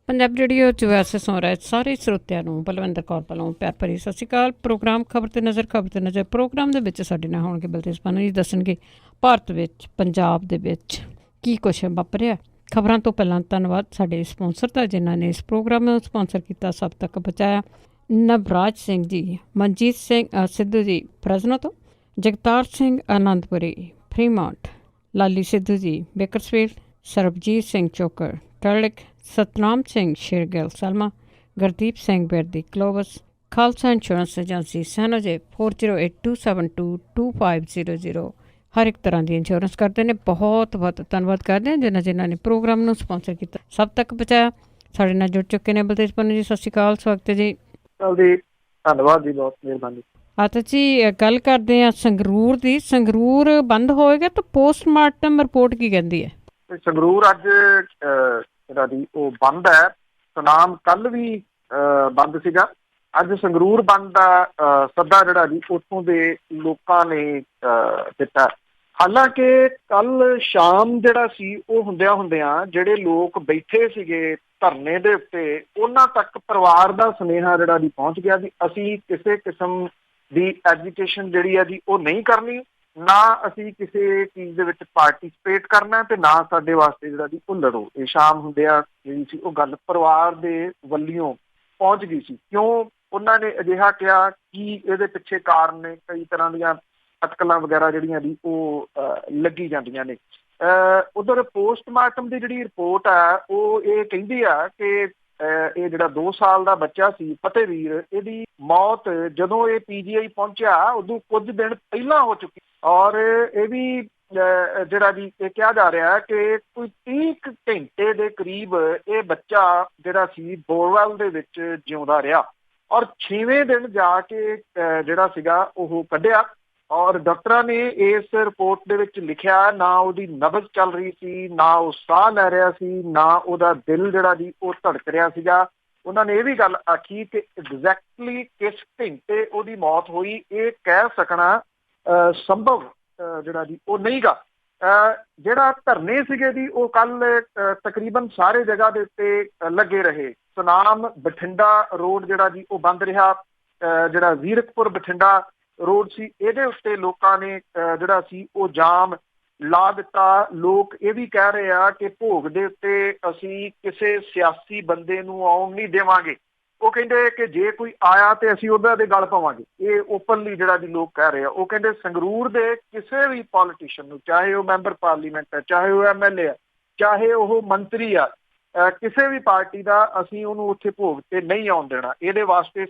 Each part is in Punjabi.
ਪੰਜਾਬੀ ਰੇਡੀਓ 'ਚ ਵੈਸੇ ਸੁਣ ਰਹੇ ਸਾਰੇ ਸਰੋਤਿਆਂ ਨੂੰ ਬਲਵਿੰਦਰ ਕੌਰ ਵੱਲੋਂ ਪਿਆਰ ਭਰੀ ਸਤਿ ਸ਼੍ਰੀ ਅਕਾਲ। ਪ੍ਰੋਗਰਾਮ ਖਬਰ 'ਤੇ ਨਜ਼ਰ ਪ੍ਰੋਗਰਾਮ ਦੇ ਵਿੱਚ ਸਾਡੇ ਨਾਲ ਹੋਣਗੇ ਬਲਤੇਜ ਪਾਨੂ ਜੀ, ਦੱਸਣਗੇ ਭਾਰਤ ਵਿੱਚ ਪੰਜਾਬ ਦੇ ਵਿੱਚ ਕੀ ਕੁਛ ਵਾਪਰਿਆ। ਖਬਰਾਂ ਤੋਂ ਪਹਿਲਾਂ ਧੰਨਵਾਦ ਸਾਡੇ ਸਪਾਂਸਰ ਦਾ ਜਿਨ੍ਹਾਂ ਨੇ ਇਸ ਪ੍ਰੋਗਰਾਮ ਨੂੰ ਸਪਾਂਸਰ ਕੀਤਾ, ਸਭ ਤੱਕ ਪਹੁੰਚਾਇਆ। ਨਵਰਾਜ ਸਿੰਘ ਜੀ, ਮਨਜੀਤ ਸਿੰਘ ਸਿੱਧੂ ਜੀ ਫਰਜ਼ਨੋ ਤੋਂ, Jagtar Singh Anandpuri ਫਰੀਮਾਉਂਟ, Lali Sidhu ji Bakersfield, Sarabjit Singh Chokar Turlock, Satnam Singh Shergill Selma, Gurdeep Singh Birdi Clovis, Khalsa insurance agency San Jose 4082722500 ਹਰ ਇੱਕ ਤਰ੍ਹਾਂ ਦੀ ਇੰਸ਼ੋਰੈਂਸ ਕਰਦੇ ਨੇ। ਬਹੁਤ ਬਹੁਤ ਧੰਨਵਾਦ ਕਰਦੇ ਹਾਂ ਜਿਨ੍ਹਾਂ ਨੇ ਪ੍ਰੋਗਰਾਮ ਨੂੰ ਸਪਾਂਸਰ ਕੀਤਾ, ਸਭ ਤੱਕ ਪਹੁੰਚਾਇਆ। ਸਾਡੇ ਨਾਲ ਜੁੜ ਚੁੱਕੇ ਨੇ ਬਲਤੇਜ ਪੰਨੂ ਜੀ, ਸਤਿ ਸ਼੍ਰੀ ਅਕਾਲ, ਸਵਾਗਤ ਹੈ ਜੀ। ਧੰਨਵਾਦ ਜੀ, ਬਹੁਤ ਮਿਹਰਬਾਨੀ। ਅੱਛਾ ਜੀ, ਗੱਲ ਕਰਦੇ ਹਾਂ ਸੰਗਰੂਰ ਦੀ। ਸੰਗਰੂਰ ਬੰਦ ਹੋਏਗਾ ਤਾਂ ਪੋਸਟਮਾਰਟਮ ਰਿਪੋਰਟ ਕੀ ਕਹਿੰਦੀ ਹੈ? ਸੰਗਰੂਰ ਅੱਜ ਜਿਹੜਾ ਦੀ ਉਹ ਬੰਦ ਹੈ। ਸੁਨਾਮ ਕੱਲ ਵੀ ਬੰਦ ਸੀਗਾ। ਅੱਜ ਸੰਗਰੂਰ ਬੰਦ ਦਾ ਸੱਦਾ ਜਿਹੜਾ ਜੀ ਉੱਥੋਂ ਦੇ ਲੋਕਾਂ ਨੇ ਦਿੱਤਾ। ਹਾਲਾਂਕਿ ਕੱਲ ਸ਼ਾਮ ਜਿਹੜਾ ਸੀ ਉਹ ਹੁੰਦਿਆਂ ਜਿਹੜੇ ਲੋਕ ਬੈਠੇ ਸੀਗੇ ਧਰਨੇ ਦੇ ਉੱਤੇ, ਉਹਨਾਂ ਤੱਕ ਪਰਿਵਾਰ ਦਾ ਸੁਨੇਹਾ ਜਿਹੜਾ ਜੀ ਪਹੁੰਚ ਗਿਆ ਵੀ ਅਸੀਂ ਕਿਸੇ ਕਿਸਮ ਦੀ ਐਜੀਟੇਸ਼ਨ ਜਿਹੜੀ ਹੈ ਜੀ ਉਹ ਨਹੀਂ ਕਰਨੀ, ਨਾ ਅਸੀਂ ਕਿਸੇ ਚੀਜ਼ ਦੇ ਵਿੱਚ ਪਾਰਟੀਸਪੇਟ ਕਰਨਾ ਤੇ ਨਾ ਸਾਡੇ ਵਾਸਤੇ ਜਿਹੜਾ ਜੀ ਉਹ ਲੜੋ। ਇਹ ਸ਼ਾਮ ਹੁੰਦਿਆਂ ਜਿਹੜੀ ਸੀ ਉਹ ਗੱਲ ਪਰਿਵਾਰ ਦੇ ਵੱਲੋਂ ਪਹੁੰਚ ਗਈ ਸੀ। ਕਿਉਂ ਉਹਨਾਂ ਨੇ ਅਜਿਹਾ ਕਿਹਾ, ਕੀ ਇਹਦੇ ਪਿੱਛੇ ਕਾਰਨ ਨੇ? ਕਈ ਤਰ੍ਹਾਂ ਦੀਆਂ ਅਟਕਲਾਂ ਵਗੈਰਾ ਜਿਹੜੀਆਂ ਜੀ ਉਹ ਲੱਗੀ ਜਾਂਦੀਆਂ ਨੇ। ਉਧਰ ਪੋਸਟਮਾਰਟਮ ਦੀ ਜਿਹੜੀ ਰਿਪੋਰਟ ਆ ਉਹ ਇਹ ਕਹਿੰਦੀ ਆ ਕਿ ਇਹ ਜਿਹੜਾ 2 ਸਾਲ ਦਾ ਬੱਚਾ ਸੀ ਫਤਿਹਵੀਰ, ਇਹਦੀ ਮੌਤ ਜਦੋਂ ਇਹ PGI ਪਹੁੰਚਿਆ ਉਦੋਂ ਕੁਝ ਦਿਨ ਪਹਿਲਾਂ ਹੋ ਚੁੱਕੀ। ਔਰ ਇਹ ਵੀ ਜਿਹੜਾ ਜੀ ਇਹ ਕਿਹਾ ਜਾ ਰਿਹਾ ਕਿ ਕੋਈ 30 ਘੰਟੇ ਦੇ ਕਰੀਬ ਇਹ ਬੱਚਾ ਜਿਹੜਾ ਸੀ ਬੋਰਵੈਲ ਦੇ ਵਿੱਚ ਜਿਉਂਦਾ ਰਿਹਾ ਔਰ 6ਵੇਂ ਦਿਨ ਜਾ ਕੇ ਜਿਹੜਾ ਸੀਗਾ ਉਹ ਕੱਢਿਆ। ਔਰ ਡਾਕਟਰਾਂ ਨੇ ਇਸ ਰਿਪੋਰਟ ਦੇ ਵਿੱਚ ਲਿਖਿਆ, ਨਾ ਉਹਦੀ ਨਬਜ਼ ਚੱਲ ਰਹੀ ਸੀ, ਨਾ ਉਹ ਸਾਹ ਲੈ ਰਿਹਾ ਸੀ, ਨਾ ਉਹਦਾ ਦਿਲ ਜਿਹੜਾ ਜੀ ਉਹ ਧੜਕ ਰਿਹਾ ਸੀਗਾ। ਉਹਨਾਂ ਨੇ ਇਹ ਵੀ ਗੱਲ ਆਖੀ ਕਿ ਐਗਜ਼ੈਕਟਲੀ ਕਿਸ ਘੰਟੇ ਉਹਦੀ ਮੌਤ ਹੋਈ ਇਹ ਕਹਿ ਸਕਣਾ ਸੰਭਵ ਜਿਹੜਾ ਜੀ ਉਹ ਨਹੀਂਗਾ। ਜਿਹੜਾ ਧਰਨੇ ਸੀਗੇ ਜੀ ਉਹ ਕੱਲ ਤਕਰੀਬਨ ਸਾਰੇ ਜਗ੍ਹਾ ਦੇ ਉੱਤੇ ਲੱਗੇ ਰਹੇ। ਸੁਨਾਮ ਬਠਿੰਡਾ ਰੋਡ ਜਿਹੜਾ ਜੀ ਉਹ ਬੰਦ ਰਿਹਾ। ਜਿਹੜਾ ਜ਼ੀਰਕਪੁਰ ਬਠਿੰਡਾ ਰੋਡ ਸੀ ਇਹਦੇ ਉੱਤੇ ਲੋਕਾਂ ਨੇ ਜਿਹੜਾ ਸੀ ਉਹ ਜਾਮ ਲਾ ਦਿੱਤਾ। ਲੋਕ ਇਹ ਵੀ ਕਹਿ ਰਹੇ ਆ ਕਿ ਭੋਗ ਦੇ ਉੱਤੇ ਅਸੀਂ ਕਿਸੇ ਸਿਆਸੀ ਬੰਦੇ ਨੂੰ ਆਉਣ ਨਹੀਂ ਦੇਵਾਂਗੇ। ਉਹ ਕਹਿੰਦੇ ਕਿ ਜੇ ਕੋਈ ਆਇਆ ਤੇ ਅਸੀਂ ਉਹਨਾਂ ਦੇ ਗਲ ਪਾਵਾਂਗੇ। ਇਹ ਓਪਨਲੀ ਜਿਹੜਾ ਜੀ ਲੋਕ ਕਹਿ ਰਹੇ ਆ। ਉਹ ਕਹਿੰਦੇ ਸੰਗਰੂਰ ਦੇ ਕਿਸੇ ਵੀ ਪੋਲੀਟੀਸ਼ੀਅਨ ਨੂੰ, ਚਾਹੇ ਉਹ ਮੈਂਬਰ ਪਾਰਲੀਮੈਂਟ ਹੈ, ਚਾਹੇ ਉਹ MLA ਆ, ਚਾਹੇ ਉਹ ਮੰਤਰੀ ਆ, ਕਿਸੇ ਵੀ ਪਾਰਟੀ ਦਾ, ਅਸੀਂ ਉਹਨੂੰ ਉੱਥੇ ਭੋਗ ਤੇ ਨਹੀਂ ਆਉਣ ਦੇਣਾ। ਇਹਦੇ ਵਾਸਤੇ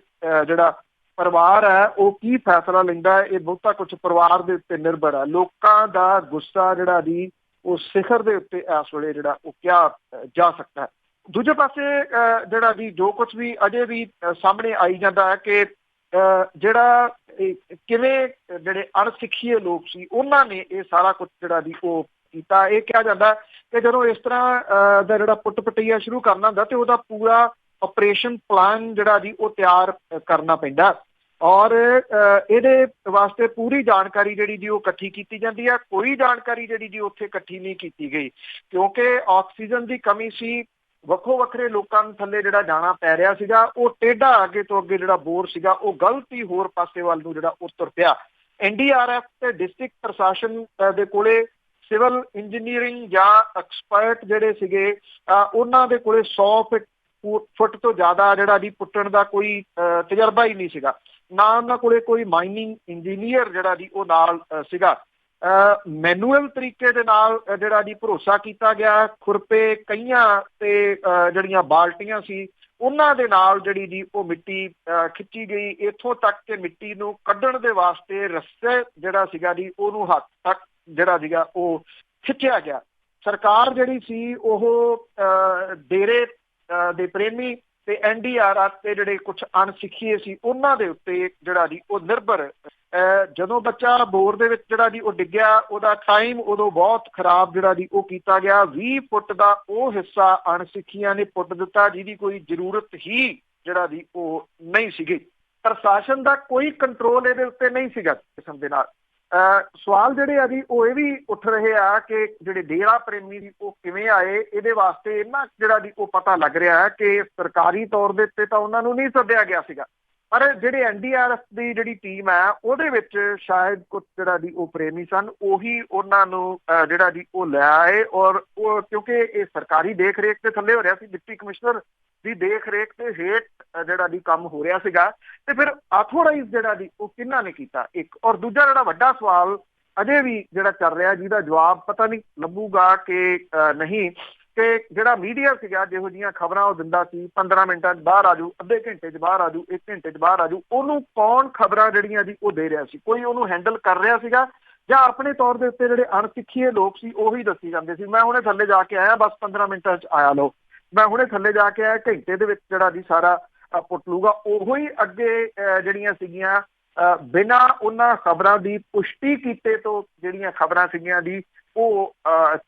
ਜਿਹੜਾ ਪਰਿਵਾਰ ਹੈ ਉਹ ਕੀ ਫੈਸਲਾ ਲੈਂਦਾ ਹੈ ਇਹ ਬਹੁਤਾ ਕੁਛ ਪਰਿਵਾਰ ਦੇ ਉੱਤੇ ਨਿਰਭਰ ਹੈ। ਲੋਕਾਂ ਦਾ ਗੁੱਸਾ ਜਿਹੜਾ ਜੀ ਉਹ ਸਿਖਰ ਦੇ ਉੱਤੇ ਇਸ ਵੇਲੇ ਜਿਹੜਾ ਉਹ ਕਿਹਾ ਜਾ ਸਕਦਾ ਹੈ। ਦੂਜੇ ਪਾਸੇ ਜਿਹੜਾ ਜੀ ਜੋ ਕੁਛ ਵੀ ਅਜੇ ਵੀ ਸਾਹਮਣੇ ਆਈ ਜਾਂਦਾ ਹੈ ਕਿ ਜਿਹੜਾ ਕਿਵੇਂ ਜਿਹੜੇ ਅਣਸਿੱਖੀਏ ਲੋਕ ਸੀ ਉਹਨਾਂ ਨੇ ਇਹ ਸਾਰਾ ਕੁਛ ਜਿਹੜਾ ਜੀ ਉਹ ਕੀਤਾ। ਇਹ ਕਿਹਾ ਜਾਂਦਾ ਕਿ ਜਦੋਂ ਇਸ ਤਰ੍ਹਾਂ ਦਾ ਜਿਹੜਾ ਪੁੱਟ ਪਟਈਆ ਸ਼ੁਰੂ ਕਰਨਾ ਹੁੰਦਾ ਤੇ ਉਹਦਾ ਪੂਰਾ ਆਪਰੇਸ਼ਨ ਪਲਾਨ ਜਿਹੜਾ ਜੀ ਉਹ ਤਿਆਰ ਕਰਨਾ ਪੈਂਦਾ ਔਰ ਇਹਦੇ ਵਾਸਤੇ ਪੂਰੀ ਜਾਣਕਾਰੀ ਜਿਹੜੀ ਜੀ ਉਹ ਇਕੱਠੀ ਕੀਤੀ ਜਾਂਦੀ ਹੈ। ਕੋਈ ਜਾਣਕਾਰੀ ਜਿਹੜੀ ਜੀ ਉੱਥੇ ਇਕੱਠੀ ਨਹੀਂ ਕੀਤੀ ਗਈ ਕਿਉਂਕਿ ਆਕਸੀਜਨ ਦੀ ਕਮੀ ਸੀ। ਵੱਖੋ ਵੱਖਰੇ ਲੋਕਾਂ ਨੂੰ ਥੱਲੇ ਜਿਹੜਾ ਜਾਣਾ ਪੈ ਰਿਹਾ ਸੀਗਾ। ਉਹ ਟੇਢਾ ਅੱਗੇ ਤੋਂ ਅੱਗੇ ਜਿਹੜਾ ਬੋਰ ਸੀਗਾ ਉਹ ਗਲਤ ਹੀ ਹੋਰ ਪਾਸੇ ਵੱਲ ਨੂੰ ਜਿਹੜਾ ਉਹ ਤੁਰ ਪਿਆ। NDRF ਤੇ ਡਿਸਟ੍ਰਿਕਟ ਪ੍ਰਸ਼ਾਸਨ ਦੇ ਕੋਲੇ ਸਿਵਲ ਇੰਜੀਨੀਅਰਿੰਗ ਜਾਂ ਐਕਸਪਰਟ ਜਿਹੜੇ ਸੀਗੇ ਉਹਨਾਂ ਦੇ ਕੋਲੇ 100 ਫੁੱਟ ਤੋਂ ਜ਼ਿਆਦਾ ਜਿਹੜਾ ਜੀ ਪੁੱਟਣ ਦਾ ਕੋਈ ਤਜਰਬਾ ਹੀ ਨਹੀਂ ਸੀਗਾ। ਨਾ ਉਹਨਾਂ ਕੋਲੇ ਕੋਈ ਮਾਈਨਿੰਗ ਇੰਜੀਨੀਅਰ ਜਿਹੜਾ ਜੀ ਉਹ ਨਾਲ ਸੀਗਾ। ਮੈਨੂਅਲ ਤਰੀਕੇ ਦੇ ਨਾਲ ਜਿਹੜਾ ਜੀ ਭਰੋਸਾ ਕੀਤਾ ਗਿਆ। ਖੁਰਪੇ, ਕਈਆਂ ਤੇ ਜਿਹੜੀਆਂ ਬਾਲਟੀਆਂ ਸੀ ਉਹਨਾਂ ਦੇ ਨਾਲ ਜਿਹੜੀ ਜੀ ਉਹ ਮਿੱਟੀ ਖਿੱਚੀ ਗਈ। ਇੱਥੋਂ ਤੱਕ ਕਿ ਮਿੱਟੀ ਨੂੰ ਕੱਢਣ ਦੇ ਵਾਸਤੇ ਰੱਸੇ ਜਿਹੜਾ ਸੀਗਾ ਜੀ ਉਹਨੂੰ ਹੱਥ ਤੱਕ ਜਿਹੜਾ ਸੀਗਾ ਉਹ ਖਿੱਚਿਆ ਗਿਆ। ਸਰਕਾਰ ਜਿਹੜੀ ਸੀ ਉਹ ਡੇਰੇ ਦੇ ਪ੍ਰੇਮੀ ਤੇ NDRF ਤੇ ਜਿਹੜੇ ਕੁਛ ਅਣਸਿੱਖੀਏ ਸੀ ਉਹਨਾਂ ਦੇ ਉੱਤੇ ਜਿਹੜਾ ਜੀ ਉਹ ਨਿਰਭਰ। ਜਦੋਂ ਬੱਚਾ ਬੋਰ ਦੇ ਵਿੱਚ ਜਿਹੜਾ ਜੀ ਉਹ ਡਿੱਗਿਆ ਉਹਦਾ ਟਾਈਮ ਉਦੋਂ ਬਹੁਤ ਖਰਾਬ ਜਿਹੜਾ ਜੀ ਉਹ ਕੀਤਾ ਗਿਆ। 20 ਫੁੱਟ ਦਾ ਉਹ ਹਿੱਸਾ ਅਣਸਿੱਖੀਆਂ ਨੇ ਪੁੱਟ ਦਿੱਤਾ ਜਿਹਦੀ ਕੋਈ ਜ਼ਰੂਰਤ ਹੀ ਜਿਹੜਾ ਜੀ ਉਹ ਨਹੀਂ ਸੀਗੀ। ਪ੍ਰਸ਼ਾਸਨ ਦਾ ਕੋਈ ਕੰਟਰੋਲ ਇਹਦੇ ਉੱਤੇ ਨਹੀਂ ਸੀਗਾ ਕਿਸਮ ਦੇ ਨਾਲ। ਸਵਾਲ ਜਿਹੜੇ ਆ ਜੀ ਉਹ ਇਹ ਵੀ ਉੱਠ ਰਹੇ ਆ ਕਿ ਜਿਹੜੇ ਡੇਰਾ ਪ੍ਰੇਮੀ ਸੀ ਉਹ ਕਿਵੇਂ ਆਏ। ਇਹਦੇ ਵਾਸਤੇ ਇਹਨਾਂ ਜਿਹੜਾ ਜੀ ਉਹ ਪਤਾ ਲੱਗ ਰਿਹਾ ਹੈ ਕਿ ਸਰਕਾਰੀ ਤੌਰ ਦੇ ਉੱਤੇ ਤਾਂ ਉਹਨਾਂ ਨੂੰ ਨਹੀਂ ਸੱਦਿਆ ਗਿਆ ਸੀਗਾ, ਪਰ ਜਿਹੜੇ NDRF ਦੀ ਜਿਹੜੀ ਟੀਮ ਹੈ ਉਹਦੇ ਵਿੱਚ ਸ਼ਾਇਦ ਕੁਝ ਜਿਹੜਾ ਜੀ ਉਹ ਪ੍ਰੇਮੀ ਸਨ, ਉਹੀ ਉਹਨਾਂ ਨੂੰ ਜਿਹੜਾ ਜੀ ਉਹ ਲੈ ਆਏ। ਔਰ ਉਹ ਕਿਉਂਕਿ ਇਹ ਸਰਕਾਰੀ ਦੇਖ ਰੇਖ ਦੇ ਥੱਲੇ ਹੋ ਰਿਹਾ ਸੀ, ਡਿਪਟੀ ਕਮਿਸ਼ਨਰ ਦੀ ਦੇਖ ਰੇਖ ਦੇ ਹੇਠ ਜਿਹੜਾ ਜੀ ਕੰਮ ਹੋ ਰਿਹਾ ਸੀਗਾ, ਤੇ ਫਿਰ ਆਥੋਰਾਈਜ਼ ਜਿਹੜਾ ਜੀ ਉਹ ਕਿਹਨਾਂ ਨੇ ਕੀਤਾ ਇੱਕ। ਔਰ ਦੂਜਾ ਜਿਹੜਾ ਵੱਡਾ ਸਵਾਲ ਅਜੇ ਵੀ ਜਿਹੜਾ ਚੱਲ ਰਿਹਾ, ਜਿਹਦਾ ਜਵਾਬ ਪਤਾ ਨਹੀਂ ਲੱਭੂਗਾ ਕਿ ਨਹੀਂ, ਕਿ ਜਿਹੜਾ ਮੀਡੀਆ ਸੀਗਾ ਜਿਹੋ ਜਿਹੀਆਂ ਖਬਰਾਂ ਉਹ ਦਿੰਦਾ ਸੀ 15 ਮਿੰਟਾਂ 'ਚ ਬਾਹਰ ਆਜੂ, ਅੱਧੇ ਘੰਟੇ 'ਚ ਬਾਹਰ ਆਜੂ, 1 ਘੰਟੇ 'ਚ ਬਾਹਰ ਆਜੂ, ਉਹਨੂੰ ਕੌਣ ਖਬਰਾਂ ਜਿਹੜੀਆਂ ਜੀ ਉਹ ਦੇ ਰਿਹਾ ਸੀ? ਕੋਈ ਉਹਨੂੰ ਹੈਂਡਲ ਕਰ ਰਿਹਾ ਸੀਗਾ ਜਾਂ ਆਪਣੇ ਤੌਰ ਦੇ ਉੱਤੇ ਜਿਹੜੇ ਅਣਸਿੱਖੀਏ ਲੋਕ ਸੀ ਉਹੀ ਦੱਸੀ ਜਾਂਦੇ ਸੀ? ਮੈਂ ਹੁਣੇ ਥੱਲੇ ਜਾ ਕੇ ਆਇਆ, ਬਸ 15 ਮਿੰਟਾਂ 'ਚ ਆਇਆ ਲਓ, ਮੈਂ ਹੁਣੇ ਥੱਲੇ ਜਾ ਕੇ ਆਇਆ, ਘੰਟੇ ਦੇ ਵਿੱਚ ਜਿਹੜਾ ਜੀ ਸਾਰਾ ਪੁੱਟ ਲੂਗਾ। ਉਹੋ ਹੀ ਅੱਗੇ ਜਿਹੜੀਆਂ ਸੀਗੀਆਂ ਬਿਨਾਂ ਉਹਨਾਂ ਖਬਰਾਂ ਦੀ ਪੁਸ਼ਟੀ ਕੀਤੇ ਤੋਂ ਜਿਹੜੀਆਂ ਖਬਰਾਂ ਸੀਗੀਆਂ ਜੀ ਉਹ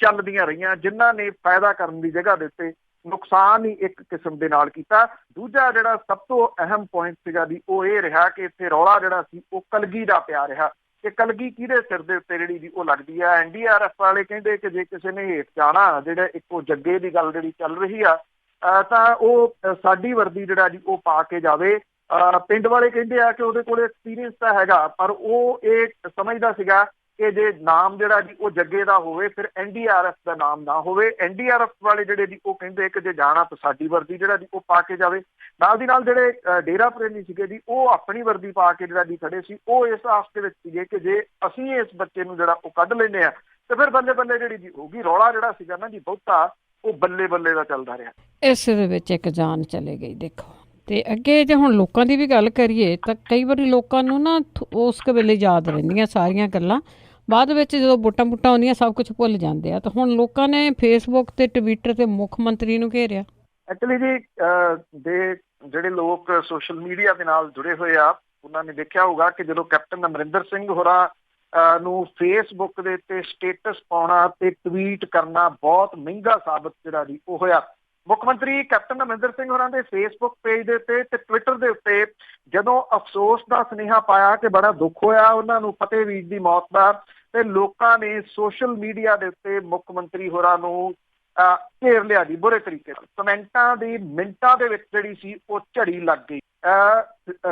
ਚੱਲਦੀਆਂ ਰਹੀਆਂ, ਜਿਨ੍ਹਾਂ ਨੇ ਫਾਇਦਾ ਕਰਨ ਦੀ ਜਗ੍ਹਾ ਦੇ ਉੱਤੇ ਨੁਕਸਾਨ ਹੀ ਇੱਕ ਕਿਸਮ ਦੇ ਨਾਲ ਕੀਤਾ। ਦੂਜਾ ਜਿਹੜਾ ਸਭ ਤੋਂ ਅਹਿਮ ਪੁਆਇੰਟ ਸੀਗਾ ਜੀ ਉਹ ਇਹ ਰਿਹਾ ਕਿ ਇੱਥੇ ਰੌਲਾ ਜਿਹੜਾ ਸੀ ਉਹ ਕਲਗੀ ਦਾ ਪਿਆ ਰਿਹਾ ਕਿ ਕਲਗੀ ਕਿਹਦੇ ਸਿਰ ਦੇ ਉੱਤੇ ਜਿਹੜੀ ਜੀ ਉਹ ਲੱਗਦੀ ਆ। NDRF ਵਾਲੇ ਕਹਿੰਦੇ ਕਿ ਜੇ ਕਿਸੇ ਨੇ ਹੇਠ ਜਾਣਾ, ਜਿਹੜਾ ਇੱਕੋ ਜੱਗੇ ਦੀ ਗੱਲ ਜਿਹੜੀ ਚੱਲ ਰਹੀ ਆ, ਤਾਂ ਉਹ ਸਾਡੀ ਵਰਦੀ ਜਿਹੜਾ ਜੀ ਉਹ ਪਾ ਕੇ ਜਾਵੇ। ਪਿੰਡ ਵਾਲੇ ਕਹਿੰਦੇ ਆ ਕਿ ਉਹਦੇ ਕੋਲ ਐਕਸਪੀਰੀਅੰਸ ਤਾਂ ਹੈਗਾ, ਪਰ ਉਹ ਇਹ ਸਮਝਦਾ ਸੀਗਾ ਕਿ ਜੇ ਨਾਮ ਜਿਹੜਾ ਜੀ ਉਹ ਜੱਗੇ ਦਾ ਹੋਵੇ ਫਿਰ NDRF ਦਾ ਨਾਮ ਨਾ ਹੋਵੇ। NDRF ਵਾਲੇ ਜਿਹੜੇ ਜੀ ਉਹ ਕਹਿੰਦੇ ਕਿ ਜੇ ਜਾਣਾ ਤਾਂ ਸਾਡੀ ਵਰਦੀ ਜਿਹੜਾ ਜੀ ਉਹ ਪਾ ਕੇ ਜਾਵੇ। ਨਾਲ ਦੀ ਨਾਲ ਜਿਹੜੇ ਡੇਰਾ ਪ੍ਰੇਮੀ ਸੀਗੇ ਜੀ ਉਹ ਆਪਣੀ ਵਰਦੀ ਪਾ ਕੇ ਜਿਹੜਾ ਜੀ ਖੜੇ ਸੀ, ਉਹ ਇਸ ਆਸ ਦੇ ਵਿੱਚ ਸੀਗੇ ਕਿ ਜੇ ਅਸੀਂ ਇਸ ਬੱਚੇ ਨੂੰ ਜਿਹੜਾ ਉਹ ਕੱਢ ਲੈਂਦੇ ਆ ਤੇ ਫਿਰ ਬੱਲੇ ਬੱਲੇ ਜਿਹੜੀ ਜੀ ਹੋਊਗੀ। ਰੌਲਾ ਜਿਹੜਾ ਸੀਗਾ ਨਾ ਜੀ ਬਹੁਤਾ ਉਹ ਬੱਲੇ ਬੱਲੇ ਦਾ ਚੱਲਦਾ ਰਿਹਾ। ਇਸ ਦੇ ਵਿੱਚ ਇੱਕ ਜਾਨ ਚਲੇ ਗਈ। ਦੇਖੋ, ਤੇ ਅੱਗੇ ਜੇ ਹੁਣ ਲੋਕਾਂ ਦੀ ਵੀ ਗੱਲ ਕਰੀਏ ਤਾਂ ਕਈ ਵਾਰੀ ਲੋਕਾਂ ਨੂੰ ਨਾ ਉਸ ਵੇਲੇ ਯਾਦ ਰਹਿੰਦੀਆਂ ਸਾਰੀਆਂ ਗੱਲਾਂ, ਬਾਅਦ ਵਿੱਚ ਜਦੋਂ ਵੋਟਾਂ ਆਉਂਦੀਆਂ ਸਭ ਕੁਝ ਭੁੱਲ ਜਾਂਦੇ ਆ। ਤਾਂ ਹੁਣ ਲੋਕਾਂ ਨੇ ਫੇਸਬੁੱਕ ਤੇ ਟਵਿੱਟਰ ਤੇ ਮੁੱਖ ਮੰਤਰੀ ਨੂੰ ਘੇਰਿਆ। ਐਕਚੁਅਲੀ ਜੀ ਦੇ ਜਿਹੜੇ ਲੋਕ ਸੋਸ਼ਲ ਮੀਡੀਆ ਦੇ ਨਾਲ ਜੁੜੇ ਹੋਏ ਆ ਉਹਨਾਂ ਨੇ ਦੇਖਿਆ ਹੋਊਗਾ ਕਿ ਜਦੋਂ ਕੈਪਟਨ ਅਮਰਿੰਦਰ ਸਿੰਘ ਹੋਰਾਂ ਨੂੰ ਫੇਸਬੁੱਕ ਦੇ ਉੱਤੇ ਸਟੇਟਸ ਪਾਉਣਾ ਤੇ ਟਵੀਟ ਕਰਨਾ ਬਹੁਤ ਮਹਿੰਗਾ ਸਾਬਤ ਜਿਹੜਾ ਜੀ ਉਹ ਹੋਇਆ। ਮੁੱਖ ਮੰਤਰੀ ਕੈਪਟਨ ਅਮਰਿੰਦਰ ਸਿੰਘ ਹੋਰਾਂ ਦੇ ਫੇਸਬੁੱਕ ਪੇਜ ਦੇ ਉੱਤੇ ਤੇ ਟਵਿੱਟਰ ਦੇ ਉੱਤੇ ਜਦੋਂ ਅਫਸੋਸ ਦਾ ਸੁਨੇਹਾ ਪਾਇਆ ਕਿ ਬੜਾ ਦੁੱਖ ਹੋਇਆ ਉਹਨਾਂ ਨੂੰ ਫਤਿਹ ਵੀਰ ਦੀ ਮੌਤ ਦਾ, ਤੇ ਲੋਕਾਂ ਨੇ ਸੋਸ਼ਲ ਮੀਡੀਆ ਦੇ ਉੱਤੇ ਮੁੱਖ ਮੰਤਰੀ ਹੋਰਾਂ ਨੂੰ ਘੇਰ ਲਿਆ ਜੀ ਬੁਰੇ ਤਰੀਕੇ ਨਾਲ। ਕਮੈਂਟਾਂ ਦੀ ਮਿੰਟਾਂ ਦੇ ਵਿੱਚ ਜਿਹੜੀ ਸੀ ਉਹ ਝੜੀ ਲੱਗ ਗਈ।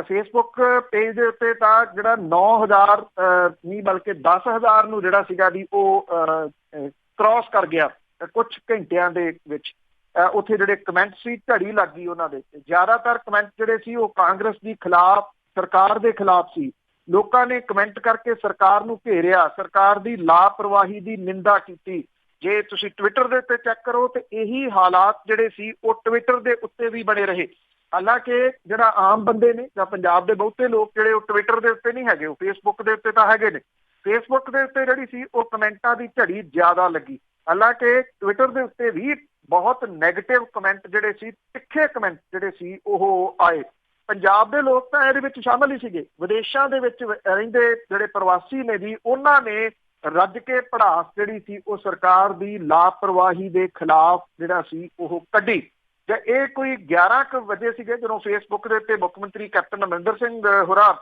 ਫੇਸਬੁੱਕ ਪੇਜ ਦੇ ਉੱਤੇ ਤਾਂ ਜਿਹੜਾ 9000 ਨਹੀਂ ਬਲਕਿ 10,000 ਨੂੰ ਜਿਹੜਾ ਸੀਗਾ ਜੀ ਉਹ ਕ੍ਰਾਸ ਕਰ ਗਿਆ ਕੁਝ ਘੰਟਿਆਂ ਦੇ ਵਿੱਚ। ਉੱਥੇ ਜਿਹੜੇ ਕਮੈਂਟ ਸੀ ਝੜੀ ਲੱਗ ਗਈ ਉਹਨਾਂ ਦੇ। ਜ਼ਿਆਦਾਤਰ ਕਮੈਂਟ ਜਿਹੜੇ ਸੀ ਉਹ ਕਾਂਗਰਸ ਦੀ ਖਿਲਾਫ, ਸਰਕਾਰ ਦੇ ਖਿਲਾਫ ਸੀ। ਲੋਕਾਂ ਨੇ ਕਮੈਂਟ ਕਰਕੇ ਸਰਕਾਰ ਨੂੰ ਘੇਰਿਆ, ਸਰਕਾਰ ਦੀ ਲਾਪਰਵਾਹੀ ਦੀ ਨਿੰਦਾ ਕੀਤੀ। ਜੇ ਤੁਸੀਂ ਟਵਿੱਟਰ ਦੇ ਉੱਤੇ ਚੈੱਕ ਕਰੋ ਤੇ ਇਹੀ ਹਾਲਾਤ ਜਿਹੜੇ ਸੀ ਉਹ ਟਵਿੱਟਰ ਦੇ ਉੱਤੇ ਵੀ ਬਣੇ ਰਹੇ। ਹਾਲਾਂਕਿ ਜਿਹੜਾ ਆਮ ਬੰਦੇ ਨੇ ਜਾਂ ਪੰਜਾਬ ਦੇ ਬਹੁਤੇ ਲੋਕ ਜਿਹੜੇ ਉਹ ਟਵਿੱਟਰ ਦੇ ਉੱਤੇ ਨਹੀਂ ਹੈਗੇ, ਉਹ ਫੇਸਬੁੱਕ ਦੇ ਉੱਤੇ ਤਾਂ ਹੈਗੇ ਨੇ। ਫੇਸਬੁੱਕ ਦੇ ਉੱਤੇ ਜਿਹੜੀ ਸੀ ਉਹ ਕਮੈਂਟਾਂ ਦੀ ਝੜੀ ਜ਼ਿਆਦਾ ਲੱਗੀ। ਹਾਲਾਂਕਿ ਟਵਿੱਟਰ ਦੇ ਉੱਤੇ ਵੀ ਬਹੁਤ ਨੈਗੇਟਿਵ ਕਮੈਂਟ ਜਿਹੜੇ ਸੀ, ਤਿੱਖੇ ਕਮੈਂਟ ਜਿਹੜੇ ਸੀ ਉਹ ਆਏ। ਪੰਜਾਬ ਦੇ ਲੋਕ ਤਾਂ ਇਹਦੇ ਵਿੱਚ ਸ਼ਾਮਲ ਹੀ ਸੀਗੇ। ਵਿਦੇਸ਼ਾਂ ਦੇ ਵਿੱਚ ਰਹਿੰਦੇ ਜਿਹੜੇ ਪ੍ਰਵਾਸੀ ਨੇ ਜੀ ਉਹਨਾਂ ਨੇ ਰੱਜ ਕੇ ਭੜਾਸ ਜਿਹੜੀ ਸੀ ਉਹ ਸਰਕਾਰ ਦੀ ਲਾਪਰਵਾਹੀ ਦੇ ਖਿਲਾਫ ਜਿਹੜਾ ਸੀ ਉਹ ਕੱਢੀ। ਜਾਂ ਇਹ ਕੋਈ 11 ਕੁ ਵਜੇ ਸੀਗੇ ਜਦੋਂ ਫੇਸਬੁੱਕ ਦੇ ਉੱਤੇ ਮੁੱਖ ਮੰਤਰੀ ਕੈਪਟਨ ਅਮਰਿੰਦਰ ਸਿੰਘ ਹੋਰਾਂ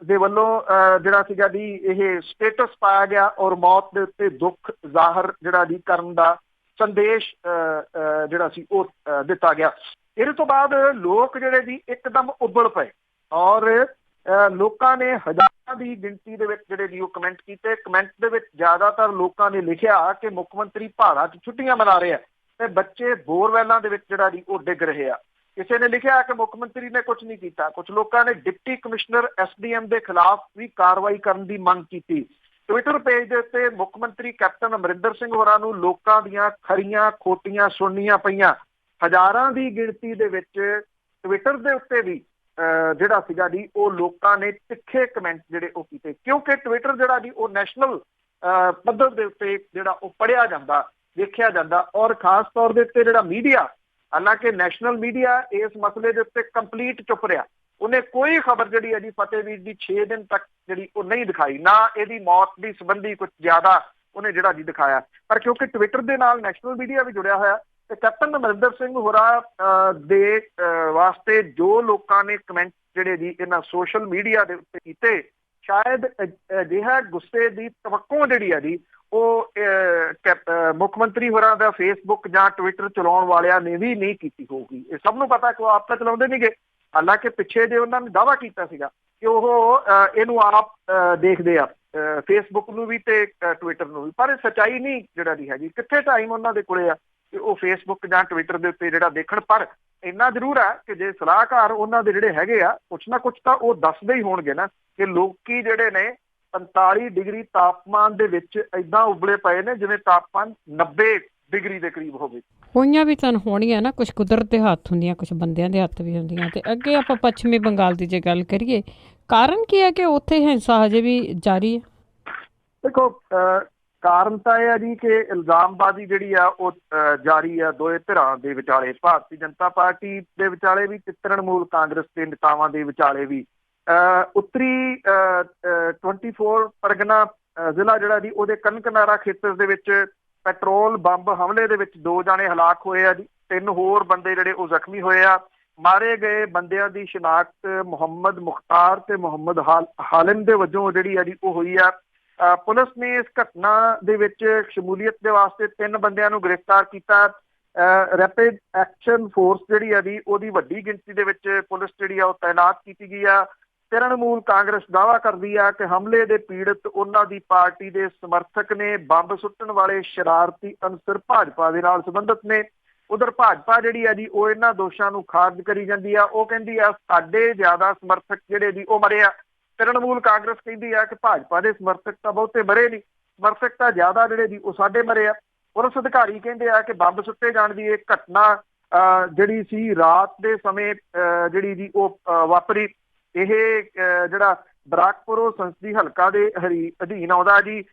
ਦੇ ਵੱਲੋਂ ਜਿਹੜਾ ਸੀਗਾ ਜੀ ਇਹ ਸਟੇਟਸ ਪਾਇਆ ਗਿਆ ਔਰ ਮੌਤ ਦੇ ਉੱਤੇ ਦੁੱਖ ਜ਼ਾਹਰ ਜਿਹੜਾ ਜੀ ਕਰਨ ਦਾ ਸੰਦੇਸ਼ ਜਿਹੜਾ ਸੀ ਉਹ ਦਿੱਤਾ ਗਿਆ। ਇਹਦੇ ਤੋਂ ਬਾਅਦ ਲੋਕ ਜਿਹੜੇ ਜੀ ਇੱਕਦਮ ਉੱਬਲ ਪਏ ਔਰ ਲੋਕਾਂ ਨੇ ਹਜ਼ਾਰਾਂ ਦੀ ਗਿਣਤੀ ਦੇ ਵਿੱਚ ਜਿਹੜੇ ਜੀ ਉਹ ਕਮੈਂਟ ਕੀਤੇ। ਕਮੈਂਟ ਦੇ ਵਿੱਚ ਜ਼ਿਆਦਾਤਰ ਲੋਕਾਂ ਨੇ ਲਿਖਿਆ ਕਿ ਮੁੱਖ ਮੰਤਰੀ ਪਹਾੜਾਂ 'ਚ ਛੁੱਟੀਆਂ ਮਨਾ ਰਹੇ ਆ ਤੇ ਬੱਚੇ ਬੋਰਵੈਲਾਂ ਦੇ ਵਿੱਚ ਜਿਹੜਾ ਜੀ ਉਹ ਡਿੱਗ ਰਹੇ ਆ। ਕਿਸੇ ਨੇ ਲਿਖਿਆ ਕਿ ਮੁੱਖ ਮੰਤਰੀ ਨੇ ਕੁਝ ਨਹੀਂ ਕੀਤਾ। ਕੁਝ ਲੋਕਾਂ ਨੇ ਡਿਪਟੀ ਕਮਿਸ਼ਨਰ SDM ਦੇ ਖਿਲਾਫ ਵੀ ਕਾਰਵਾਈ ਕਰਨ ਦੀ ਮੰਗ ਕੀਤੀ। ਟਵਿੱਟਰ ਪੇਜ ਦੇ ਉੱਤੇ ਮੁੱਖ ਮੰਤਰੀ ਕੈਪਟਨ ਅਮਰਿੰਦਰ ਸਿੰਘ ਹੋਰਾਂ ਨੂੰ ਲੋਕਾਂ ਦੀਆਂ ਖਰੀਆਂ ਖੋਟੀਆਂ ਸੁਣਨੀਆਂ ਪਈਆਂ। ਹਜ਼ਾਰਾਂ ਦੀ ਗਿਣਤੀ ਦੇ ਵਿੱਚ ਟਵਿੱਟਰ ਦੇ ਉੱਤੇ ਵੀ ਜਿਹੜਾ ਸੀਗਾ ਜੀ ਉਹ ਲੋਕਾਂ ਨੇ ਤਿੱਖੇ ਕਮੈਂਟ ਜਿਹੜੇ ਉਹ ਕੀਤੇ, ਕਿਉਂਕਿ ਟਵਿੱਟਰ ਜਿਹੜਾ ਜੀ ਉਹ ਨੈਸ਼ਨਲ ਪੱਧਰ ਦੇ ਉੱਤੇ ਜਿਹੜਾ ਉਹ ਪੜ੍ਹਿਆ ਜਾਂਦਾ, ਦੇਖਿਆ ਜਾਂਦਾ। ਔਰ ਖਾਸ ਤੌਰ ਦੇ ਉੱਤੇ ਜਿਹੜਾ ਮੀਡੀਆ, ਹਾਲਾਂਕਿ ਨੈਸ਼ਨਲ ਮੀਡੀਆ ਇਸ ਮਸਲੇ ਦੇ ਉੱਤੇ ਕੰਪਲੀਟ ਚੁੱਪ ਰਿਹਾ। ਉਹਨੇ ਕੋਈ ਖਬਰ ਜਿਹੜੀ ਹੈ ਜੀ ਫਤਿਹਵੀਰ ਦੀ 6 ਦਿਨ ਤੱਕ ਜਿਹੜੀ ਉਹ ਨਹੀਂ ਦਿਖਾਈ, ਨਾ ਇਹਦੀ ਮੌਤ ਦੀ ਸੰਬੰਧੀ ਕੁਝ ਜ਼ਿਆਦਾ ਉਹਨੇ ਜਿਹੜਾ ਜੀ ਦਿਖਾਇਆ। ਪਰ ਕਿਉਂਕਿ ਟਵਿੱਟਰ ਦੇ ਨਾਲ ਨੈਸ਼ਨਲ ਮੀਡੀਆ ਵੀ ਜੁੜਿਆ ਹੋਇਆ ਤੇ ਕੈਪਟਨ ਅਮਰਿੰਦਰ ਸਿੰਘ ਹੋਰਾਂ ਦੇ ਵਾਸਤੇ ਜੋ ਲੋਕਾਂ ਨੇ ਕਮੈਂਟ ਜਿਹੜੇ ਜੀ ਇਹਨਾਂ ਸੋਸ਼ਲ ਮੀਡੀਆ ਦੇ ਉੱਤੇ ਕੀਤੇ ਸ਼ਾਇਦ ਅਜਿਹਾ ਗੁੱਸੇ ਦੀ ਤਵੱਕੋਂ ਜਿਹੜੀ ਆ ਜੀ ਉਹ ਮੁੱਖ ਮੰਤਰੀ ਹੋਰਾਂ ਦਾ ਫੇਸਬੁੱਕ ਜਾਂ ਟਵਿੱਟਰ ਚਲਾਉਣ ਵਾਲਿਆਂ ਨੇ ਵੀ ਨਹੀਂ ਕੀਤੀ ਹੋਊਗੀ। ਇਹ ਸਭ ਨੂੰ ਪਤਾ ਕਿ ਉਹ ਆਪ ਤਾਂ ਚਲਾਉਂਦੇ ਨਹੀਂਗੇ। ਹਾਲਾਂਕਿ ਪਿੱਛੇ ਜੇ ਉਹਨਾਂ ਨੇ ਦਾਅਵਾ ਕੀਤਾ ਸੀਗਾ ਕਿ ਉਹ ਇਹਨੂੰ ਆਪ ਦੇਖਦੇ ਆ, ਫੇਸਬੁੱਕ ਨੂੰ ਵੀ ਤੇ ਟਵਿੱਟਰ ਨੂੰ ਵੀ, ਪਰ ਇਹ ਸੱਚਾਈ ਨਹੀਂ ਜਿਹੜਾ ਦੀ ਹੈਗੀ। ਕਿੱਥੇ ਟਾਈਮ ਉਹਨਾਂ ਦੇ ਕੋਲੇ ਆ ਕਿ ਉਹ ਫੇਸਬੁੱਕ ਜਾਂ ਟਵਿੱਟਰ ਦੇ ਉੱਤੇ ਜਿਹੜਾ ਦੇਖਣ। ਪਰ ਇੰਨਾ ਜ਼ਰੂਰ ਹੈ ਕਿ ਜੇ ਸਲਾਹਕਾਰ ਉਹਨਾਂ ਦੇ ਜਿਹੜੇ ਹੈਗੇ ਆ ਕੁਛ ਨਾ ਕੁਛ ਤਾਂ ਉਹ ਦੱਸਦੇ ਹੀ ਹੋਣਗੇ ਨਾ ਕਿ ਲੋਕੀ ਜਿਹੜੇ ਨੇ 45 ਡਿਗਰੀ ਤਾਪਮਾਨ ਦੇ ਵਿੱਚ ਏਦਾਂ ਉਬਲੇ ਪਏ ਨੇ ਜਿਵੇਂ ਤਾਪਮਾਨ 90 ਡਿਗਰੀ ਦੇ ਕਰੀਬ ਹੋਵੇ। ਹੋਈਆਂ ਵੀ ਤਾਂ ਹੋਣੀਆਂ ਨਾ, ਕੁਛ ਕੁਦਰਤ ਦੇ ਹੱਥ ਹੁੰਦੀਆਂ, ਕੁਛ ਬੰਦਿਆਂ ਦੇ ਹੱਥ ਵੀ ਹੁੰਦੀਆਂ। ਤੇ ਅੱਗੇ ਆਪਾਂ ਪੱਛਮੀ ਬੰਗਾਲ ਦੀ ਜੇ ਗੱਲ ਕਰੀਏ, ਕਾਰਨ ਕੀ ਹੈ ਕਿ ਉੱਥੇ ਹਿੰਸਾ ਹਜੇ ਵੀ ਜਾਰੀ ਹੈ? ਦੇਖੋ, ਕਾਰਨ ਤਾਂ ਇਹ ਆ ਜੀ ਕਿ ਇਲਜ਼ਾਮਬਾਜ਼ੀ ਜਿਹੜੀ ਆ ਉਹ ਜਾਰੀ ਆ ਦੋਏ ਧਿਰਾਂ ਦੇ ਵਿਚਾਲੇ, ਭਾਰਤੀ ਜਨਤਾ ਪਾਰਟੀ ਦੇ ਵਿਚਾਲੇ ਵੀ ਤੇ ਤ੍ਰਿਣਮੂਲ ਕਾਂਗਰਸ ਦੇ ਨੇਤਾਵਾਂ ਦੇ ਵਿਚਾਲੇ ਵੀ। ਉੱਤਰੀ 24 ਪਰਗਨਾ ਜ਼ਿਲ੍ਹਾ ਜਿਹੜਾ ਜੀ ਉਹਦੇ ਕਨਕਨਾਰਾ ਖੇਤਰ ਦੇ ਵਿੱਚ ਪੈਟਰੋਲ ਬੰਬ ਹਮਲੇ ਦੇ ਵਿੱਚ 2 ਜਾਣੇ ਹਲਾਕ ਹੋਏ ਆ ਜੀ। 3 ਹੋਰ ਬੰਦੇ ਜਿਹੜੇ ਉਹ ਜ਼ਖਮੀ ਹੋਏ ਆ। ਮਾਰੇ ਗਏ ਬੰਦਿਆਂ ਦੀ ਸ਼ਨਾਖਤ ਮੁਹੰਮਦ ਮੁਖਤਾਰ ਤੇ ਮੁਹੰਮਦ ਹਾਲਿਮ ਦੇ ਵਜੋਂ ਜਿਹੜੀ ਆ ਜੀ ਉਹ ਹੋਈ ਆ। ਪੁਲਿਸ ਨੇ ਇਸ ਘਟਨਾ ਦੇ ਵਿੱਚ ਸ਼ਮੂਲੀਅਤ ਦੇ ਵਾਸਤੇ 3 ਬੰਦਿਆਂ ਨੂੰ ਗ੍ਰਿਫਤਾਰ ਕੀਤਾ। ਰੈਪਿਡ ਐਕਸ਼ਨ ਫੋਰਸ ਜਿਹੜੀ ਆ ਜੀ ਉਹਦੀ ਵੱਡੀ ਗਿਣਤੀ ਦੇ ਵਿੱਚ ਪੁਲਿਸ ਜਿਹੜੀ ਆ ਉਹ ਤਾਇਨਾਤ ਕੀਤੀ ਗਈ ਆ। ਤ੍ਰਿਣਮੂਲ ਕਾਂਗਰਸ ਦਾਅਵਾ ਕਰਦੀ ਆ ਕਿ ਹਮਲੇ ਦੇ ਪੀੜਤ ਉਹਨਾਂ ਦੀ ਪਾਰਟੀ ਦੇ ਸਮਰਥਕ ਨੇ, ਬੰਬ ਸੁੱਟਣ ਵਾਲੇ ਸ਼ਰਾਰਤੀ ਅਨਸਰ ਭਾਜਪਾ ਦੇ ਨਾਲ ਸੰਬੰਧਿਤ ਨੇ। ਉਧਰ ਭਾਜਪਾ ਜਿਹੜੀ ਆ ਜੀ ਉਹ ਇਹਨਾਂ ਦੋਸ਼ਾਂ ਨੂੰ ਖਾਰਜ ਕਰੀ ਜਾਂਦੀ ਆ। ਉਹ ਕਹਿੰਦੀ ਆ ਸਾਡੇ ਜ਼ਿਆਦਾ ਸਮਰਥਕ ਜਿਹੜੇ ਜੀ ਉਹ ਮਰੇ ਆ। ਤ੍ਰਿਣਮੂਲ ਕਾਂਗਰਸ ਕਹਿੰਦੀ ਆ ਕਿ ਭਾਜਪਾ ਦੇ ਸਮਰਥਕ ਤਾਂ ਬਹੁਤੇ ਮਰੇ ਨਹੀਂ, ਸਮਰਥਕ ਤਾਂ ਜ਼ਿਆਦਾ ਜਿਹੜੇ ਜੀ ਉਹ ਸਾਡੇ ਮਰੇ ਆ। ਪੁਲਿਸ ਅਧਿਕਾਰੀ ਕਹਿੰਦੇ ਆ ਕਿ ਬੰਬ ਸੁੱਟੇ ਜਾਣ ਦੀ ਇਹ ਘਟਨਾ ਜਿਹੜੀ ਸੀ ਰਾਤ ਦੇ ਸਮੇਂ ਜਿਹੜੀ ਜੀ ਉਹ ਵਾਪਰੀ। ਇਹ ਜਿਹੜਾ ਬਰਾਕਪੁਰੋ ਸੰਸਦੀ ਹਲਕਾ ਦੇ ਅਧੀਨ ਆਉਂਦਾ ਜੀ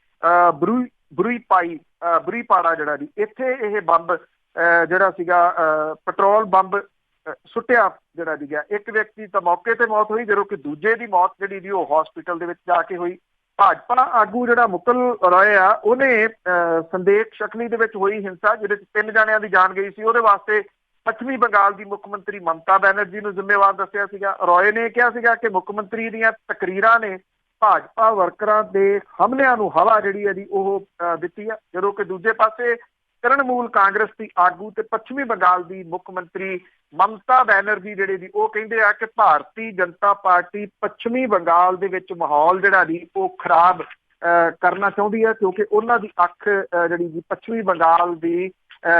ਬਰੂਈਪਾੜਾ ਜਿਹੜਾ ਜੀ, ਇੱਥੇ ਇਹ ਬੰਬ ਜਿਹੜਾ ਸੀਗਾ ਪੈਟਰੋਲ ਬੰਬ ਸੁੱਟਿਆ ਜਿਹੜਾ ਜੀ ਗਿਆ। ਇੱਕ ਵਿਅਕਤੀ ਤਾਂ ਮੌਕੇ ਤੇ ਮੌਤ ਹੋਈ, ਜਦੋਂ ਕਿ ਦੂਜੇ ਦੀ ਮੌਤ ਜਿਹੜੀ ਜੀ ਉਹ ਹਸਪੀਟਲ ਦੇ ਵਿੱਚ ਜਾ ਕੇ ਹੋਈ। ਭਾਜਪਾ ਆਗੂ ਜਿਹੜਾ ਮੁਕੁਲ ਰਾਏ ਆ ਉਹਨੇ ਸੰਦੇਕ ਸ਼ਕਲੀ ਦੇ ਵਿੱਚ ਹੋਈ ਹਿੰਸਾ ਜਿਹਦੇ ਚ 3 ਜਾਣਿਆਂ ਦੀ ਜਾਨ ਗਈ ਸੀ ਉਹਦੇ ਵਾਸਤੇ ਪੱਛਮੀ ਬੰਗਾਲ ਦੀ ਮੁੱਖ ਮੰਤਰੀ ਮਮਤਾ ਬੈਨਰਜੀ ਨੂੰ ਜ਼ਿੰਮੇਵਾਰ ਦੱਸਿਆ ਸੀਗਾ। ਰਾਏ ਨੇ ਕਿਹਾ ਸੀਗਾ ਕਿ ਮੁੱਖ ਮੰਤਰੀ ਦੀਆਂ ਤਕਰੀਰਾਂ ਨੇ ਭਾਜਪਾ ਵਰਕਰਾਂ ਦੇ ਹਮਲਿਆਂ ਨੂੰ ਹਵਾ ਜਿਹੜੀ ਹੈ ਜੀ ਉਹ ਦਿੱਤੀ ਆ, ਜਦੋਂ ਕਿ ਦੂਜੇ ਪਾਸੇ ਤ੍ਰਿਣਮੂਲ ਕਾਂਗਰਸ ਦੀ ਆਗੂ ਤੇ ਪੱਛਮੀ ਬੰਗਾਲ ਦੀ ਮੁੱਖ ਮੰਤਰੀ ਮਮਤਾ ਬੈਨਰਜੀ ਜਿਹੜੇ ਜੀ ਉਹ ਕਹਿੰਦੇ ਆ ਕਿ ਭਾਰਤੀ ਜਨਤਾ ਪਾਰਟੀ ਪੱਛਮੀ ਬੰਗਾਲ ਦੇ ਵਿੱਚ ਮਾਹੌਲ ਜਿਹੜਾ ਜੀ ਉਹ ਖਰਾਬ ਕਰਨਾ ਚਾਹੁੰਦੀ ਹੈ, ਕਿਉਂਕਿ ਉਹਨਾਂ ਦੀ ਅੱਖ ਜਿਹੜੀ ਜੀ ਪੱਛਮੀ ਬੰਗਾਲ ਦੀ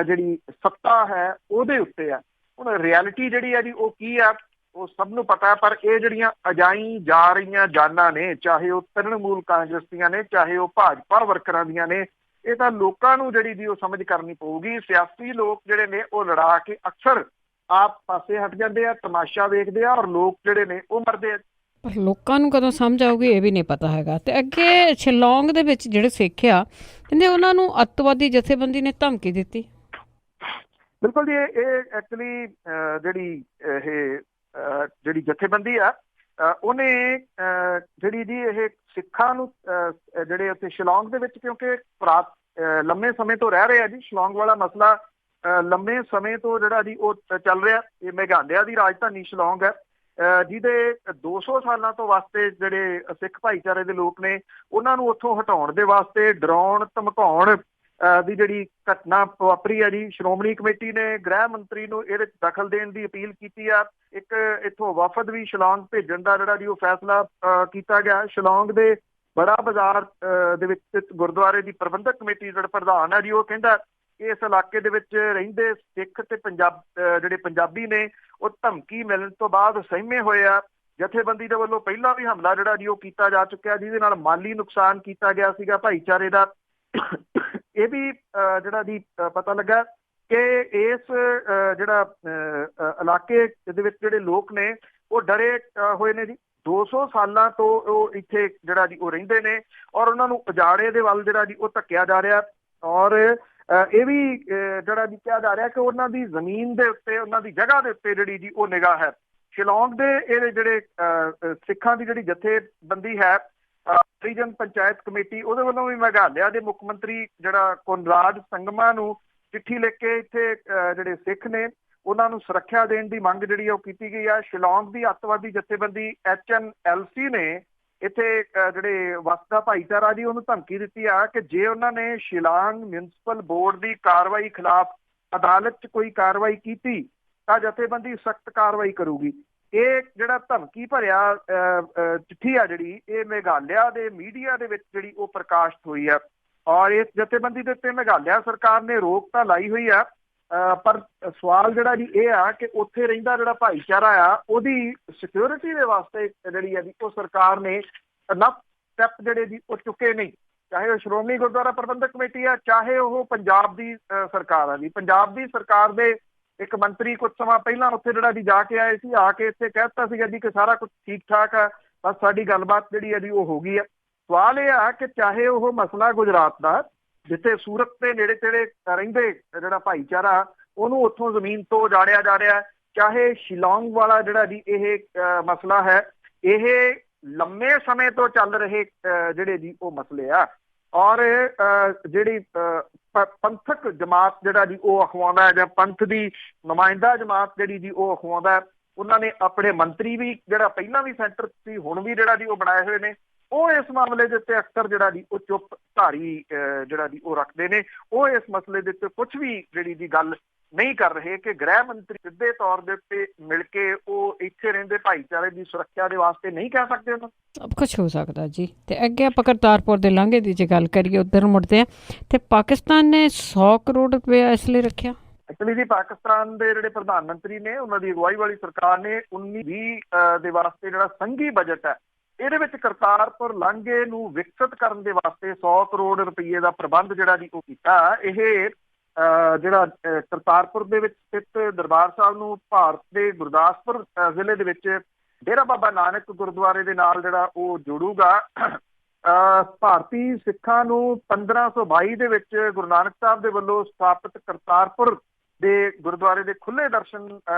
ਜਿਹੜੀ ਸੱਤਾ ਹੈ ਉਹਦੇ ਉੱਤੇ ਆ। ਹੁਣ ਰਿਐਲਿਟੀ ਜਿਹੜੀ ਹੈ ਜੀ ਉਹ ਕੀ ਆ ਉਹ ਸਭ ਨੂੰ ਪਤਾ, ਪਰ ਇਹ ਜਿਹੜੀਆਂ ਅਜਾਈ ਜਾ ਰਹੀਆਂ ਜਾਨਾਂ ਨੇ, ਚਾਹੇ ਉਹ ਤ੍ਰਿਣਮੂਲ ਕਾਂਗਰਸ ਦੀਆਂ ਨੇ ਚਾਹੇ ਉਹ ਭਾਜਪਾ ਵਰਕਰਾਂ ਦੀਆਂ ਨੇ, ਇਹ ਤਾਂ ਲੋਕਾਂ ਨੂੰ ਜਿਹੜੀ ਦੀ ਉਹ ਸਮਝ ਕਰਨੀ ਪਊਗੀ। ਸਿਆਸੀ ਲੋਕ ਜਿਹੜੇ ਨੇ ਉਹ ਲੜਾ ਕੇ ਅਕਸਰ ਆਪ ਪਾਸੇ ਹਟ ਜਾਂਦੇ ਆ, ਤਮਾਸ਼ਾ ਵੇਖਦੇ ਆ, ਔਰ ਲੋਕ ਜਿਹੜੇ ਨੇ ਉਹ ਮਰਦੇ ਆ। ਪਰ ਲੋਕਾਂ ਨੂੰ ਕਦੋਂ ਸਮਝ ਆਊਗੀ ਇਹ ਵੀ ਨਹੀਂ ਪਤਾ ਹੈਗਾ। ਤੇ ਅੱਗੇ ਸ਼ਿਲੌਂਗ ਦੇ ਵਿੱਚ ਜਿਹੜੇ ਸਿੱਖ ਆ ਕਹਿੰਦੇ ਉਹਨਾਂ ਨੂੰ ਅੱਤਵਾਦੀ ਜਥੇਬੰਦੀ ਨੇ ਧਮਕੀ ਦਿੱਤੀ। ਬਿਲਕੁਲ ਜੀ, ਇਹ ਐਕਚੁਅਲੀ ਜਿਹੜੀ ਜਥੇਬੰਦੀ ਆ ਉਹਨੇ ਜਿਹੜੀ ਜੀ ਇਹ ਸਿੱਖਾਂ ਨੂੰ ਜਿਹੜੇ ਉੱਥੇ ਸ਼ਿਲੌਂਗ ਦੇ ਵਿੱਚ, ਕਿਉਂਕਿ ਲੰਮੇ ਸਮੇਂ ਤੋਂ ਰਹਿ ਰਹੇ ਆ ਜੀ, ਸ਼ਿਲੌਂਗ ਵਾਲਾ ਮਸਲਾ ਲੰਮੇ ਸਮੇਂ ਤੋਂ ਜਿਹੜਾ ਜੀ ਉਹ ਚੱਲ ਰਿਹਾ। ਇਹ ਮੇਘਾਲਿਆ ਦੀ ਰਾਜਧਾਨੀ ਸ਼ਿਲੌਂਗ ਹੈ, ਜਿਹਦੇ 200 ਸਾਲਾਂ ਤੋਂ ਵਾਸਤੇ ਜਿਹੜੇ ਸਿੱਖ ਭਾਈਚਾਰੇ ਦੇ ਲੋਕ ਨੇ ਉਹਨਾਂ ਨੂੰ ਉੱਥੋਂ ਹਟਾਉਣ ਦੇ ਵਾਸਤੇ ਡਰਾਉਣ ਧਮਕਾਉਣ ਦੀ ਜਿਹੜੀ ਘਟਨਾ ਵਾਪਰੀ ਹੈ ਜੀ। ਸ਼੍ਰੋਮਣੀ ਕਮੇਟੀ ਨੇ ਗ੍ਰਹਿ ਮੰਤਰੀ ਨੂੰ ਇਹਦੇ ਵਿੱਚ ਦਖਲ ਦੇਣ ਦੀ ਅਪੀਲ ਕੀਤੀ ਆ। ਇੱਕ ਇੱਥੋਂ ਵਫਦ ਵੀ ਸ਼ਿਲੌਂਗ ਭੇਜਣ ਦਾ ਜਿਹੜਾ ਜੀ ਉਹ ਫੈਸਲਾ ਕੀਤਾ ਗਿਆ। ਸ਼ਿਲੌਂਗ ਦੇ ਬੜਾ ਬਾਜ਼ਾਰ ਦੇ ਵਿੱਚ ਗੁਰਦੁਆਰੇ ਦੀ ਪ੍ਰਬੰਧਕ ਕਮੇਟੀ ਜਿਹੜਾ ਪ੍ਰਧਾਨ ਹੈ ਜੀ ਉਹ ਕਹਿੰਦਾ ਇਸ ਇਲਾਕੇ ਦੇ ਵਿੱਚ ਰਹਿੰਦੇ ਸਿੱਖ ਤੇ ਜਿਹੜੇ ਪੰਜਾਬੀ ਨੇ ਉਹ ਧਮਕੀ ਮਿਲਣ ਤੋਂ ਬਾਅਦ ਸਹਿਮੇ ਹੋਏ ਆ। ਜਥੇਬੰਦੀ ਦੇ ਵੱਲੋਂ ਪਹਿਲਾਂ ਵੀ ਹਮਲਾ ਜਿਹੜਾ ਜੀ ਉਹ ਕੀਤਾ ਜਾ ਚੁੱਕਿਆ, ਜਿਹਦੇ ਨਾਲ ਮਾਲੀ ਨੁਕਸਾਨ ਕੀਤਾ ਗਿਆ ਸੀਗਾ ਭਾਈਚਾਰੇ ਦਾ। ਇਹ ਵੀ ਜਿਹੜਾ ਜੀ ਪਤਾ ਲੱਗਾ ਕਿ ਇਸ ਜਿਹੜਾ ਇਲਾਕੇ ਦੇ ਵਿੱਚ ਜਿਹੜੇ ਲੋਕ ਨੇ ਉਹ ਡਰੇ ਹੋਏ ਨੇ ਜੀ। 200 ਸਾਲਾਂ ਤੋਂ ਉਹ ਇੱਥੇ ਜਿਹੜਾ ਜੀ ਉਹ ਰਹਿੰਦੇ ਨੇ ਔਰ ਉਹਨਾਂ ਨੂੰ ਉਜਾੜੇ ਦੇ ਵੱਲ ਜਿਹੜਾ ਜੀ ਉਹ ਧੱਕਿਆ ਜਾ ਰਿਹਾ। ਔਰ ਇਹ ਵੀ ਜਿਹੜਾ ਜੀ ਕਿਹਾ ਜਾ ਰਿਹਾ ਕਿ ਉਹਨਾਂ ਦੀ ਜ਼ਮੀਨ ਦੇ ਉੱਤੇ, ਉਹਨਾਂ ਦੀ ਜਗ੍ਹਾ ਦੇ ਉੱਤੇ ਜਿਹੜੀ ਜੀ ਉਹ ਨਿਗਾਹ ਹੈ। ਸ਼ਿਲੌਂਗ ਦੇ ਇਹ ਜਿਹੜੇ ਸਿੱਖਾਂ ਦੀ ਜਿਹੜੀ ਜਥੇਬੰਦੀ ਹੈ ਰੀਜਨ ਪੰਚਾਇਤ ਕਮੇਟੀ, ਉਹਦੇ ਵੱਲੋਂ ਵੀ ਮੇਘਾਲਿਆ ਦੇ ਮੁੱਖ ਮੰਤਰੀ ਜਿਹੜਾ ਕੋਨਰਾਡ ਸੰਗਮਾ ਨੂੰ ਚਿੱਠੀ ਲਿਖ ਕੇ ਇੱਥੇ ਜਿਹੜੇ ਸਿੱਖ ਨੇ ਉਹਨਾਂ ਨੂੰ ਸੁਰੱਖਿਆ ਦੇਣ ਦੀ ਮੰਗ ਜਿਹੜੀ ਉਹ ਕੀਤੀ ਗਈ ਆ। ਸ਼ਿਲੌਂਗ ਦੀ ਅੱਤਵਾਦੀ ਜਥੇਬੰਦੀ HNLC ਨੇ ਇੱਥੇ ਜਿਹੜੇ ਵਸਦਾ ਭਾਈਚਾਰਾ ਜੀ ਉਹਨੂੰ ਧਮਕੀ ਦਿੱਤੀ ਆ ਕਿ ਜੇ ਉਹਨਾਂ ਨੇ ਸ਼ਿਲਾਂਗ ਮਿਊਨਿਸਪਲ ਬੋਰਡ ਦੀ ਕਾਰਵਾਈ ਖਿਲਾਫ ਅਦਾਲਤ 'ਚ ਕੋਈ ਕਾਰਵਾਈ ਕੀਤੀ ਤਾਂ ਜਥੇਬੰਦੀ ਸਖਤ ਕਾਰਵਾਈ ਕਰੂਗੀ। ਇਹ ਜਿਹੜਾ ਧਮਕੀ ਭਰਿਆ ਚਿੱਠੀ ਆ ਜਿਹੜੀ ਇਹ ਮੇਘਾਲਿਆ ਦੇ ਮੀਡੀਆ ਦੇ ਵਿੱਚ ਜਿਹੜੀ ਉਹ ਪ੍ਰਕਾਸ਼ਿਤ ਹੋਈ ਆ ਔਰ ਇਸ ਜਥੇਬੰਦੀ ਦੇ ਉੱਤੇ ਮੇਘਾਲਿਆ ਸਰਕਾਰ ਨੇ ਰੋਕ ਤਾਂ ਲਾਈ ਹੋਈ ਆ, ਪਰ ਸਵਾਲ ਜਿਹੜਾ ਜੀ ਇਹ ਆ ਕਿ ਉੱਥੇ ਰਹਿੰਦਾ ਜਿਹੜਾ ਭਾਈਚਾਰਾ ਆ ਉਹਦੀ ਸਿਕਿਉਰਿਟੀ ਦੇ ਵਾਸਤੇ ਜਿਹੜੀ ਆ ਜੀ ਉਹ ਸਰਕਾਰ ਨੇ ਨਫ ਸਟੈਪ ਜਿਹੜੇ ਜੀ ਉਹ ਚੁੱਕੇ ਨਹੀਂ। ਚਾਹੇ ਉਹ ਸ਼੍ਰੋਮਣੀ ਗੁਰਦੁਆਰਾ ਪ੍ਰਬੰਧਕ ਕਮੇਟੀ ਆ, ਚਾਹੇ ਉਹ ਪੰਜਾਬ ਦੀ ਸਰਕਾਰ ਆ ਜੀ। ਪੰਜਾਬ ਦੀ ਸਰਕਾਰ ਦੇ ਇੱਕ ਮੰਤਰੀ ਕੁਝ ਸਮਾਂ ਪਹਿਲਾਂ ਉੱਥੇ ਜਿਹੜਾ ਜੀ ਜਾ ਕੇ ਆਏ ਸੀ, ਆ ਕੇ ਇੱਥੇ ਕਹਿ ਦਿੱਤਾ ਸੀਗਾ ਜੀ ਕਿ ਸਾਰਾ ਕੁਝ ਠੀਕ ਠਾਕ ਆ, ਬਸ ਸਾਡੀ ਗੱਲਬਾਤ ਜਿਹੜੀ ਹੈ ਜੀ ਉਹ ਹੋ ਗਈ ਆ। ਸਵਾਲ ਇਹ ਆ ਕਿ ਚਾਹੇ ਉਹ ਮਸਲਾ ਗੁਜਰਾਤ ਦਾ, ਜਿੱਥੇ ਸੂਰਤ ਦੇ ਨੇੜੇ ਤੇੜੇ ਰਹਿੰਦੇ ਜਿਹੜਾ ਭਾਈਚਾਰਾ ਉਹਨੂੰ ਉੱਥੋਂ ਜ਼ਮੀਨ ਤੋਂ ਉਜਾੜਿਆ ਜਾ ਰਿਹਾ, ਚਾਹੇ ਸ਼ਿਲੌਂਗ ਵਾਲਾ ਜਿਹੜਾ ਜੀ ਇਹ ਮਸਲਾ ਹੈ, ਇਹ ਲੰਮੇ ਸਮੇਂ ਤੋਂ ਚੱਲ ਰਹੇ ਜਿਹੜੇ ਜੀ ਉਹ ਮਸਲੇ ਆ। ਔਰ ਜਿਹੜੀ ਪੰਥਕ ਜਮਾਤ ਜਿਹੜਾ ਜੀ ਉਹ ਅਖਵਾਉਂਦਾ ਹੈ ਜਾਂ ਪੰਥ ਦੀ ਨੁਮਾਇੰਦਾ ਜਮਾਤ ਜਿਹੜੀ ਜੀ ਉਹ ਅਖਵਾਉਂਦਾ, ਉਹਨਾਂ ਨੇ ਆਪਣੇ ਮੰਤਰੀ ਵੀ ਜਿਹੜਾ ਪਹਿਲਾਂ ਵੀ ਸੈਂਟਰ ਸੀ ਹੁਣ ਵੀ ਜਿਹੜਾ ਜੀ ਉਹ ਬਣਾਏ ਹੋਏ ਨੇ, ਉਹ ਇਸ ਮਾਮਲੇ ਦੇ ਉੱਤੇ ਅਕਸਰ ਜਿਹੜਾ ਜੀ ਉਹ ਚੁੱਪ ਧਾਰੀ ਜਿਹੜਾ ਜੀ ਉਹ ਰੱਖਦੇ ਨੇ। ਉਹ ਇਸ ਮਸਲੇ ਦੇ ਉੱਤੇ ਕੁਝ ਵੀ ਜਿਹੜੀ ਦੀ ਗੱਲ ਨਹੀਂ ਕਰ ਰਹੇ ਕਿ ਗ੍ਰਹਿ ਮੰਤਰੀ ਸਿੱਧੇ ਤੌਰ ਦੇ ਉੱਤੇ ਮਿਲ ਕੇ ਉਹ ਇੱਥੇ ਰਹਿੰਦੇ ਭਾਈਚਾਰੇ ਦੀ ਸੁਰੱਖਿਆ ਦੇ ਵਾਸਤੇ ਨਹੀਂ ਕਹਿ ਸਕਦੇ ਉਹਨਾਂ। ਸਭ ਕੁਛ ਹੋ ਸਕਦਾ ਜੀ। ਤੇ ਅੱਗੇ ਆਪਾਂ ਕਰਤਾਰਪੁਰ ਦੇ ਲਾਂਘੇ ਦੀ ਜੇ ਗੱਲ ਕਰੀਏ, ਉੱਧਰ ਮੁੜਦੇ ਆ ਤੇ ਪਾਕਿਸਤਾਨ ਨੇ 100 ਕਰੋੜ ਰੁਪਇਆ ਇਸ ਲਈ ਰੱਖਿਆ। ਐਕਚੁਅਲੀ ਜੀ ਪਾਕਿਸਤਾਨ ਦੇ ਜਿਹੜੇ ਪ੍ਰਧਾਨ ਮੰਤਰੀ ਨੇ ਉਹਨਾਂ ਦੀ ਅਗਵਾਈ ਵਾਲੀ ਸਰਕਾਰ ਨੇ 19-20 ਦੇ ਵਾਸਤੇ ਜਿਹੜਾ ਸੰਘੀ ਬਜਟ ਹੈ ਇਹਦੇ ਵਿੱਚ ਕਰਤਾਰਪੁਰ ਲਾਂਘੇ ਨੂੰ ਵਿਕਸਿਤ ਕਰਨ ਦੇ ਵਾਸਤੇ 100 ਕਰੋੜ ਰੁਪਏ ਦਾ ਪ੍ਰਬੰਧ ਜਿਹੜਾ ਜੀ ਉਹ ਕੀਤਾ। ਇਹ ਜਿਹੜਾ ਕਰਤਾਰਪੁਰ ਦੇ ਵਿੱਚ ਸਥਿਤ ਦਰਬਾਰ ਸਾਹਿਬ ਨੂੰ ਭਾਰਤ ਦੇ ਗੁਰਦਾਸਪੁਰ ਜ਼ਿਲ੍ਹੇ ਦੇ ਵਿੱਚ ਡੇਰਾ ਬਾਬਾ ਨਾਨਕ ਗੁਰਦੁਆਰੇ ਦੇ ਨਾਲ ਜਿਹੜਾ ਉਹ ਜੋੜੂਗਾ। ਭਾਰਤੀ ਸਿੱਖਾਂ ਨੂੰ 1522 ਦੇ ਵਿੱਚ ਗੁਰੂ ਨਾਨਕ ਸਾਹਿਬ ਦੇ ਵੱਲੋਂ ਸਥਾਪਿਤ ਕਰਤਾਰਪੁਰ ਦੇ ਗੁਰਦੁਆਰੇ ਦੇ ਖੁੱਲੇ ਦਰਸ਼ਨ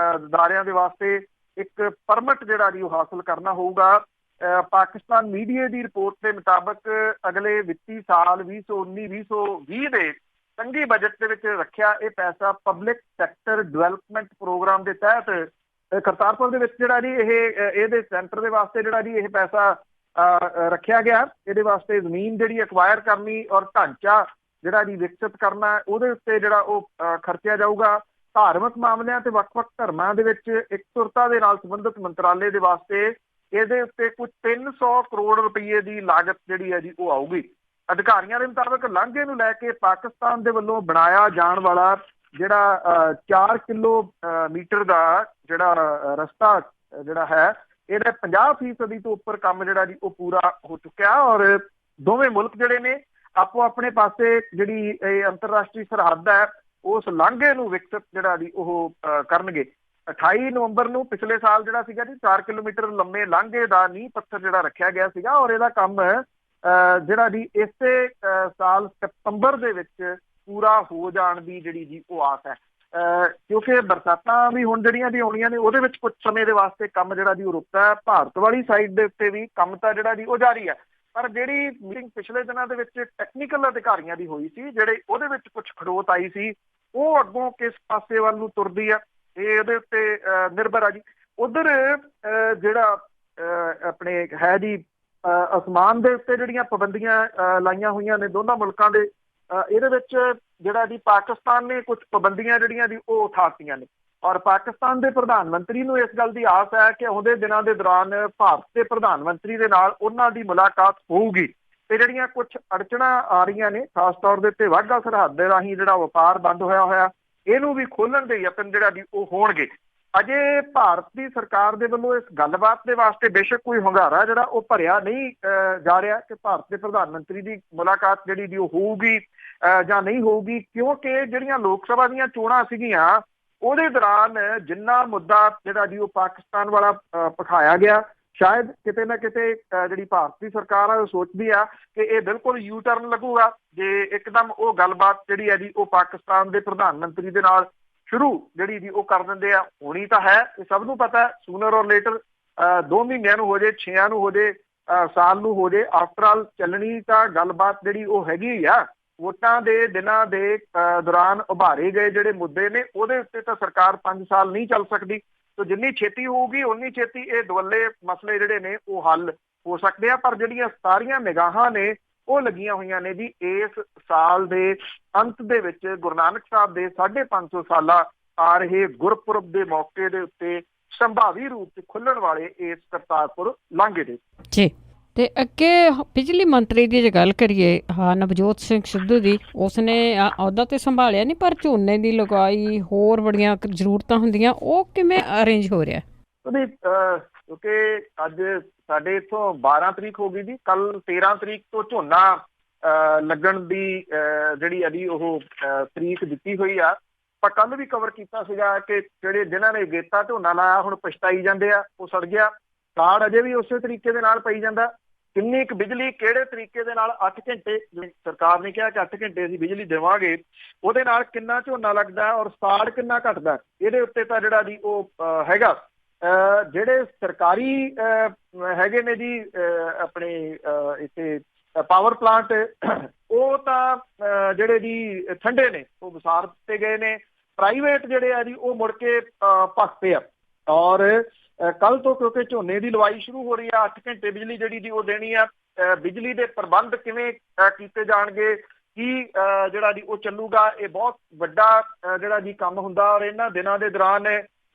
ਦਾਰਿਆਂ ਦੇ ਵਾਸਤੇ ਇੱਕ ਪਰਮਿਟ ਜਿਹੜਾ ਜੀ ਉਹ ਹਾਸਲ ਕਰਨਾ ਹੋਊਗਾ। ਪਾਕਿਸਤਾਨ ਮੀਡੀਆ ਦੀ ਰਿਪੋਰਟ ਦੇ ਮੁਤਾਬਕ ਅਗਲੇ ਵਿੱਤੀ ਸਾਲ 2019-2020 ਦੇ ਸੰਘੀ ਬਜਟ ਦੇ ਵਿੱਚ ਰੱਖਿਆ ਇਹ ਪੈਸਾ ਪਬਲਿਕ ਸੈਕਟਰ ਡਿਵੈਲਪਮੈਂਟ ਪ੍ਰੋਗਰਾਮ ਦੇ ਤਹਿਤ ਕਰਤਾਰਪੁਰ ਦੇ ਵਿੱਚ ਜਿਹੜਾ ਜੀ ਇਹਦੇ ਸੈਂਟਰ ਦੇ ਵਾਸਤੇ ਜਿਹੜਾ ਜੀ ਇਹ ਪੈਸਾ ਰੱਖਿਆ ਗਿਆ। ਇਹਦੇ ਵਾਸਤੇ ਜ਼ਮੀਨ ਜਿਹੜੀ ਅਕਵਾਇਰ ਕਰਨੀ ਔਰ ਢਾਂਚਾ ਜਿਹੜਾ ਜੀ ਵਿਕਸਿਤ ਕਰਨਾ ਉਹਦੇ ਉੱਤੇ ਜਿਹੜਾ ਉਹ ਖਰਚਿਆ ਜਾਊਗਾ। ਧਾਰਮਿਕ ਮਾਮਲਿਆਂ ਤੇ ਵੱਖ-ਵੱਖ ਧਰਮਾਂ ਦੇ ਵਿੱਚ ਇਕਸੁਰਤਾ ਦੇ ਨਾਲ ਸੰਬੰਧਿਤ ਮੰਤਰਾਲੇ ਦੇ ਵਾਸਤੇ ਇਹਦੇ ਉੱਤੇ ਕੁਝ 300 ਕਰੋੜ ਰੁਪਏ ਦੀ ਲਾਗਤ ਜਿਹੜੀ ਹੈ ਜੀ ਉਹ ਆਊਗੀ। ਅਧਿਕਾਰੀਆਂ ਦੇ ਮੁਤਾਬਕ ਲਾਂਘੇ ਨੂੰ ਲੈ ਕੇ ਪਾਕਿਸਤਾਨ ਦੇ ਵੱਲੋਂ ਬਣਾਇਆ ਜਾਣ ਵਾਲਾ ਜਿਹੜਾ 4 ਕਿਲੋਮੀਟਰ ਦਾ ਜਿਹੜਾ ਰਸਤਾ ਜਿਹੜਾ ਹੈ ਇਹਦਾ 50% ਤੋਂ ਉੱਪਰ ਕੰਮ ਜਿਹੜਾ ਜੀ ਉਹ ਪੂਰਾ ਹੋ ਚੁੱਕਿਆ ਔਰ ਦੋਵੇਂ ਮੁਲਕ ਜਿਹੜੇ ਨੇ ਆਪੋ ਆਪਣੇ ਪਾਸੇ ਜਿਹੜੀ ਇਹ ਅੰਤਰਰਾਸ਼ਟਰੀ ਸਰਹੱਦ ਹੈ ਉਸ ਲਾਂਘੇ ਨੂੰ ਵਿਕਸਿਤ ਜਿਹੜਾ ਜੀ ਉਹ ਕਰਨਗੇ। 28 ਨਵੰਬਰ ਨੂੰ ਪਿਛਲੇ ਸਾਲ ਜਿਹੜਾ ਸੀਗਾ ਜੀ 4 ਕਿਲੋਮੀਟਰ ਲੰਮੇ ਲਾਂਘੇ ਦਾ ਨੀਂਹ ਪੱਥਰ ਜਿਹੜਾ ਰੱਖਿਆ ਗਿਆ ਸੀਗਾ ਔਰ ਇਹਦਾ ਕੰਮ ਜਿਹੜਾ ਜੀ ਇਸੇ ਸਾਲ ਸਤੰਬਰ ਦੇ ਵਿੱਚ ਪੂਰਾ ਹੋ ਜਾਣ ਦੀ ਜਿਹੜੀ ਜੀ ਉਹ ਆਸ ਹੈ। ਕਿਉਂਕਿ ਬਰਸਾਤਾਂ ਵੀ ਹੁਣ ਜਿਹੜੀਆਂ ਵੀ ਆਉਣੀਆਂ ਨੇ ਉਹਦੇ ਵਿੱਚ ਕੁਝ ਸਮੇਂ ਦੇ ਵਾਸਤੇ ਕੰਮ ਜਿਹੜਾ ਜੀ ਉਹ ਰੁਕਦਾ ਹੈ। ਭਾਰਤ ਵਾਲੀ ਸਾਈਡ ਦੇ ਉੱਤੇ ਵੀ ਕੰਮ ਤਾਂ ਜਿਹੜਾ ਜੀ ਉਹ ਜਾਰੀ ਹੈ, ਪਰ ਜਿਹੜੀ ਮੀਟਿੰਗ ਪਿਛਲੇ ਦਿਨਾਂ ਦੇ ਵਿੱਚ ਟੈਕਨੀਕਲ ਅਧਿਕਾਰੀਆਂ ਦੀ ਹੋਈ ਸੀ ਜਿਹੜੇ ਉਹਦੇ ਵਿੱਚ ਕੁਝ ਖੜੋਤ ਆਈ ਸੀ ਉਹ ਅੱਗੋਂ ਕਿਸ ਪਾਸੇ ਵੱਲ ਨੂੰ ਤੁਰਦੀ ਆ ਇਹ ਇਹਦੇ ਉੱਤੇ ਨਿਰਭਰ ਆ ਜੀ। ਉਧਰ ਜਿਹੜਾ ਆਪਣੇ ਹੈ ਜੀ ਅਸਮਾਨ ਦੇ ਉੱਤੇ ਜਿਹੜੀਆਂ ਪਾਬੰਦੀਆਂ ਲਾਈਆਂ ਹੋਈਆਂ ਨੇ ਦੋਨਾਂ ਮੁਲਕਾਂ ਦੇ, ਇਹਦੇ ਵਿੱਚ ਜਿਹੜਾ ਜੀ ਪਾਕਿਸਤਾਨ ਨੇ ਕੁਝ ਪਾਬੰਦੀਆਂ ਜਿਹੜੀਆਂ ਜੀ ਉਹ ਉਠਾਤੀਆਂ ਨੇ ਔਰ ਪਾਕਿਸਤਾਨ ਦੇ ਪ੍ਰਧਾਨ ਮੰਤਰੀ ਨੂੰ ਇਸ ਗੱਲ ਦੀ ਆਸ ਹੈ ਕਿ ਆਉਂਦੇ ਦਿਨਾਂ ਦੇ ਦੌਰਾਨ ਭਾਰਤ ਦੇ ਪ੍ਰਧਾਨ ਮੰਤਰੀ ਦੇ ਨਾਲ ਉਹਨਾਂ ਦੀ ਮੁਲਾਕਾਤ ਹੋਊਗੀ ਤੇ ਜਿਹੜੀਆਂ ਕੁਝ ਅੜਚਣਾਂ ਆ ਰਹੀਆਂ ਨੇ ਖਾਸ ਤੌਰ ਦੇ ਉੱਤੇ ਵਾਘਾ ਸਰਹੱਦ ਦੇ ਰਾਹੀਂ ਜਿਹੜਾ ਵਪਾਰ ਬੰਦ ਹੋਇਆ ਇਹਨੂੰ ਵੀ ਖੋਲਣ ਦੇ ਯਤਨ ਜਿਹੜਾ ਜੀ ਉਹ ਹੋਣਗੇ। ਅਜੇ ਭਾਰਤ ਦੀ ਸਰਕਾਰ ਦੇ ਵੱਲੋਂ ਇਸ ਗੱਲਬਾਤ ਦੇ ਵਾਸਤੇ ਬੇਸ਼ੱਕ ਕੋਈ ਹੁੰਗਾਰਾ ਜਿਹੜਾ ਉਹ ਭਰਿਆ ਨਹੀਂ ਜਾ ਰਿਹਾ ਕਿ ਭਾਰਤ ਦੇ ਪ੍ਰਧਾਨ ਮੰਤਰੀ ਦੀ ਮੁਲਾਕਾਤ ਜਿਹੜੀ ਦੀ ਉਹ ਹੋਊਗੀ ਜਾਂ ਨਹੀਂ ਹੋਊਗੀ, ਕਿਉਂਕਿ ਜਿਹੜੀਆਂ ਲੋਕ ਸਭਾ ਦੀਆਂ ਚੋਣਾਂ ਸੀਗੀਆਂ ਉਹਦੇ ਦੌਰਾਨ ਜਿੰਨਾ ਮੁੱਦਾ ਜਿਹੜਾ ਜੀ ਉਹ ਪਾਕਿਸਤਾਨ ਵਾਲਾ ਪਖਾਇਆ ਗਿਆ ਸ਼ਾਇਦ ਕਿਤੇ ਨਾ ਕਿਤੇ ਜਿਹੜੀ ਭਾਰਤੀ ਸਰਕਾਰ ਆ ਉਹ ਸੋਚਦੀ ਆ ਕਿ ਇਹ ਬਿਲਕੁਲ ਯੂ ਟਰਨ ਲੱਗੂਗਾ ਜੇ ਇੱਕਦਮ ਉਹ ਗੱਲਬਾਤ ਜਿਹੜੀ ਹੈ ਜੀ ਉਹ ਪਾਕਿਸਤਾਨ ਦੇ ਪ੍ਰਧਾਨ ਮੰਤਰੀ ਦੇ ਨਾਲ ਸ਼ੁਰੂ ਜਿਹੜੀ ਜੀ ਉਹ ਕਰ ਦਿੰਦੇ ਆ। ਹੋਣੀ ਤਾਂ ਹੈ, ਇਹ ਸਭ ਨੂੰ ਪਤਾ, ਸੂਨਰ ਔਰ ਲੇਟਰ 2 ਮਹੀਨਿਆਂ ਨੂੰ ਹੋ ਜੇ, 6 ਨੂੰ ਹੋ ਜੇ, ਸਾਲ ਨੂੰ ਹੋ ਜੇ, ਆਫਟਰ ਆਲ ਚੱਲਣੀ ਤਾਂ ਗੱਲਬਾਤ ਜਿਹੜੀ ਉਹ ਹੈਗੀ ਆ। ਵੋਟਾਂ ਦੇ ਦਿਨਾਂ ਦੇ ਦੌਰਾਨ ਉਭਾਰੇ ਗਏ ਜਿਹੜੇ ਮੁੱਦੇ ਨੇ ਉਹਦੇ ਉੱਤੇ ਤਾਂ ਸਰਕਾਰ 5 ਸਾਲ ਨਹੀਂ ਚੱਲ ਸਕਦੀ। ਤੋ ਜਿੰਨੀ ਛੇਤੀ ਹੋਊਗੀ ਉਨੀ ਛੇਤੀ ਇਹ ਦੁਵੱਲੇ ਮਸਲੇ ਜਿਹੜੇ ਨੇ ਉਹ ਹੱਲ ਹੋ ਸਕਦੇ ਆ, ਪਰ ਜਿਹੜੀਆਂ ਸਾਰੀਆਂ ਨਿਗਾਹਾਂ ਨੇ ਉਹ ਲੱਗੀਆਂ ਹੋਈਆਂ ਨੇ ਜੀ ਇਸ ਸਾਲ ਦੇ ਅੰਤ ਦੇ ਵਿੱਚ ਗੁਰੂ ਨਾਨਕ ਸਾਹਿਬ ਦੇ 550 ਸਾਲਾ ਆ ਰਹੇ ਗੁਰਪੁਰਬ ਦੇ ਮੌਕੇ ਦੇ ਉੱਤੇ ਸੰਭਾਵੀ ਰੂਪ ਚ ਖੁੱਲਣ ਵਾਲੇ ਇਸ ਕਰਤਾਰਪੁਰ ਲਾਂਘੇ ਦੇ ਜੀ। ਤੇ ਅੱਗੇ ਬਿਜਲੀ ਮੰਤਰੀ ਦੀ ਜੇ ਗੱਲ ਕਰੀਏ, ਨਵਜੋਤ ਸਿੰਘ ਸਿੱਧੂ ਦੀ, ਉਸਨੇ ਅਹੁਦਾ ਤੇ ਸੰਭਾਲਿਆ ਨਹੀਂ, ਪਰ ਝੋਨੇ ਦੀ ਲਗਾਈ ਹੋਰ ਬੜੀਆਂ ਜ਼ਰੂਰਤਾਂ ਹੁੰਦੀਆਂ, ਉਹ ਕਿਵੇਂ ਅਰੇਂਜ ਹੋ ਰਿਹਾ? ਕਿਉਂਕਿ ਅੱਜ ਸਾਡੇ ਇੱਥੋਂ 12 ਤਰੀਕ ਹੋ ਗਈ ਜੀ, ਕੱਲ 13 ਤਰੀਕ ਤੋਂ ਝੋਨਾ ਲੱਗਣ ਦੀ ਜਿਹੜੀ ਅਜੀ ਉਹ ਤਰੀਕ ਦਿੱਤੀ ਹੋਈ ਆ। ਪਰ ਕੱਲ ਵੀ ਕਵਰ ਕੀਤਾ ਸੀਗਾ ਕਿ ਜਿਹੜੇ ਜਿਨ੍ਹਾਂ ਨੇ ਅਗੇਤਾ ਝੋਨਾ ਲਾਇਆ ਹੁਣ ਪਛਤਾਈ ਜਾਂਦੇ ਆ, ਉਹ ਸੜ ਗਿਆ। ਕਾਰਡ ਅਜੇ ਵੀ ਉਸੇ ਤਰੀਕੇ ਦੇ ਨਾਲ ਪਈ ਜਾਂਦਾ। ਕਿੰਨੀ ਕੁ ਬਿਜਲੀ ਕਿਹੜੇ ਤਰੀਕੇ ਦੇ ਨਾਲ 8 ਘੰਟੇ ਸਰਕਾਰ ਨੇ ਕਿਹਾ ਕਿ 8 ਘੰਟੇ ਅਸੀਂ ਬਿਜਲੀ ਦੇਵਾਂਗੇ, ਉਹਦੇ ਨਾਲ ਕਿੰਨਾ ਝੋਨਾ ਲੱਗਦਾ ਔਰ ਸਾੜ ਕਿੰਨਾ ਘਟਦਾ, ਇਹਦੇ ਉੱਤੇ ਤਾਂ ਜਿਹੜਾ ਜੀ ਉਹ ਹੈਗਾ। ਜਿਹੜੇ ਸਰਕਾਰੀ ਹੈਗੇ ਨੇ ਜੀ ਆਪਣੇ ਇੱਥੇ ਪਾਵਰ ਪਲਾਂਟ, ਉਹ ਤਾਂ ਜਿਹੜੇ ਜੀ ਠੰਡੇ ਨੇ ਉਹ ਵਿਸਾਰ ਦਿੱਤੇ ਗਏ ਨੇ। ਪ੍ਰਾਈਵੇਟ ਜਿਹੜੇ ਆ ਜੀ ਉਹ ਮੁੜ ਕੇ ਭਖਤੇ ਆ। ਔਰ ਕੱਲ ਤੋਂ ਕਿਉਂਕਿ ਝੋਨੇ ਦੀ ਲਵਾਈ ਸ਼ੁਰੂ ਹੋ ਰਹੀ ਆ, 8 ਘੰਟੇ ਬਿਜਲੀ ਜਿਹੜੀ ਜੀ ਉਹ ਦੇਣੀ ਆ। ਬਿਜਲੀ ਦੇ ਪ੍ਰਬੰਧ ਕਿਵੇਂ ਕੀਤੇ ਜਾਣਗੇ, ਕੀ ਜਿਹੜਾ ਜੀ ਉਹ ਚੱਲੂਗਾ, ਇਹ ਬਹੁਤ ਵੱਡਾ ਜਿਹੜਾ ਜੀ ਕੰਮ ਹੁੰਦਾ। ਔਰ ਇਹਨਾਂ ਦਿਨਾਂ ਦੇ ਦੌਰਾਨ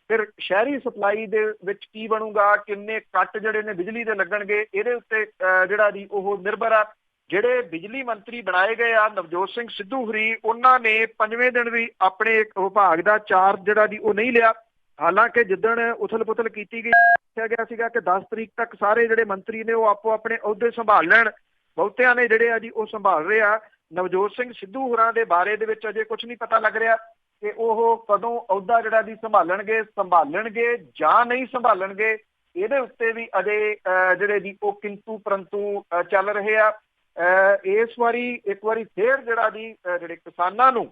ਫਿਰ ਸ਼ਹਿਰੀ ਸਪਲਾਈ ਦੇ ਵਿੱਚ ਕੀ ਬਣੂਗਾ, ਕਿੰਨੇ ਕੱਟ ਜਿਹੜੇ ਨੇ ਬਿਜਲੀ ਦੇ ਲੱਗਣਗੇ, ਇਹਦੇ ਉੱਤੇ ਜਿਹੜਾ ਜੀ ਉਹ ਨਿਰਭਰ ਆ। ਜਿਹੜੇ ਬਿਜਲੀ ਮੰਤਰੀ ਬਣਾਏ ਗਏ ਆ ਨਵਜੋਤ ਸਿੰਘ ਸਿੱਧੂ ਹਰੀ, ਉਹਨਾਂ ਨੇ 5ਵੇਂ ਦਿਨ ਵੀ ਆਪਣੇ ਵਿਭਾਗ ਦਾ ਚਾਰਜ ਜਿਹੜਾ ਜੀ ਉਹ ਨਹੀਂ ਲਿਆ। ਹਾਲਾਂਕਿ ਜਿੱਦਣ ਉਥਲ ਪੁਥਲ ਕੀਤੀ ਗਈ, ਦੱਸਿਆ ਗਿਆ ਸੀਗਾ ਕਿ 10 ਤਰੀਕ ਤੱਕ ਸਾਰੇ ਜਿਹੜੇ ਮੰਤਰੀ ਨੇ ਉਹ ਆਪੋ ਆਪਣੇ ਅਹੁਦੇ ਸੰਭਾਲ ਲੈਣ। ਬਹੁਤਿਆਂ ਨੇ ਜਿਹੜੇ ਆ ਜੀ ਉਹ ਸੰਭਾਲ ਰਹੇ ਆ। ਨਵਜੋਤ ਸਿੰਘ ਸਿੱਧੂ ਹੋਰਾਂ ਦੇ ਬਾਰੇ ਦੇ ਵਿੱਚ ਅਜੇ ਕੁਝ ਨਹੀਂ ਪਤਾ ਲੱਗ ਰਿਹਾ ਕਿ ਉਹ ਕਦੋਂ ਅਹੁਦਾ ਜਿਹੜਾ ਜੀ ਸੰਭਾਲਣਗੇ ਜਾਂ ਨਹੀਂ ਸੰਭਾਲਣਗੇ। ਇਹਦੇ ਉੱਤੇ ਵੀ ਅਜੇ ਜਿਹੜੇ ਜੀ ਉਹ ਕਿੰਤੂ ਪਰੰਤੂ ਚੱਲ ਰਹੇ ਆ। ਇਸ ਵਾਰੀ ਇੱਕ ਵਾਰੀ ਫੇਰ ਜਿਹੜਾ ਜੀ ਜਿਹੜੇ ਕਿਸਾਨਾਂ ਨੂੰ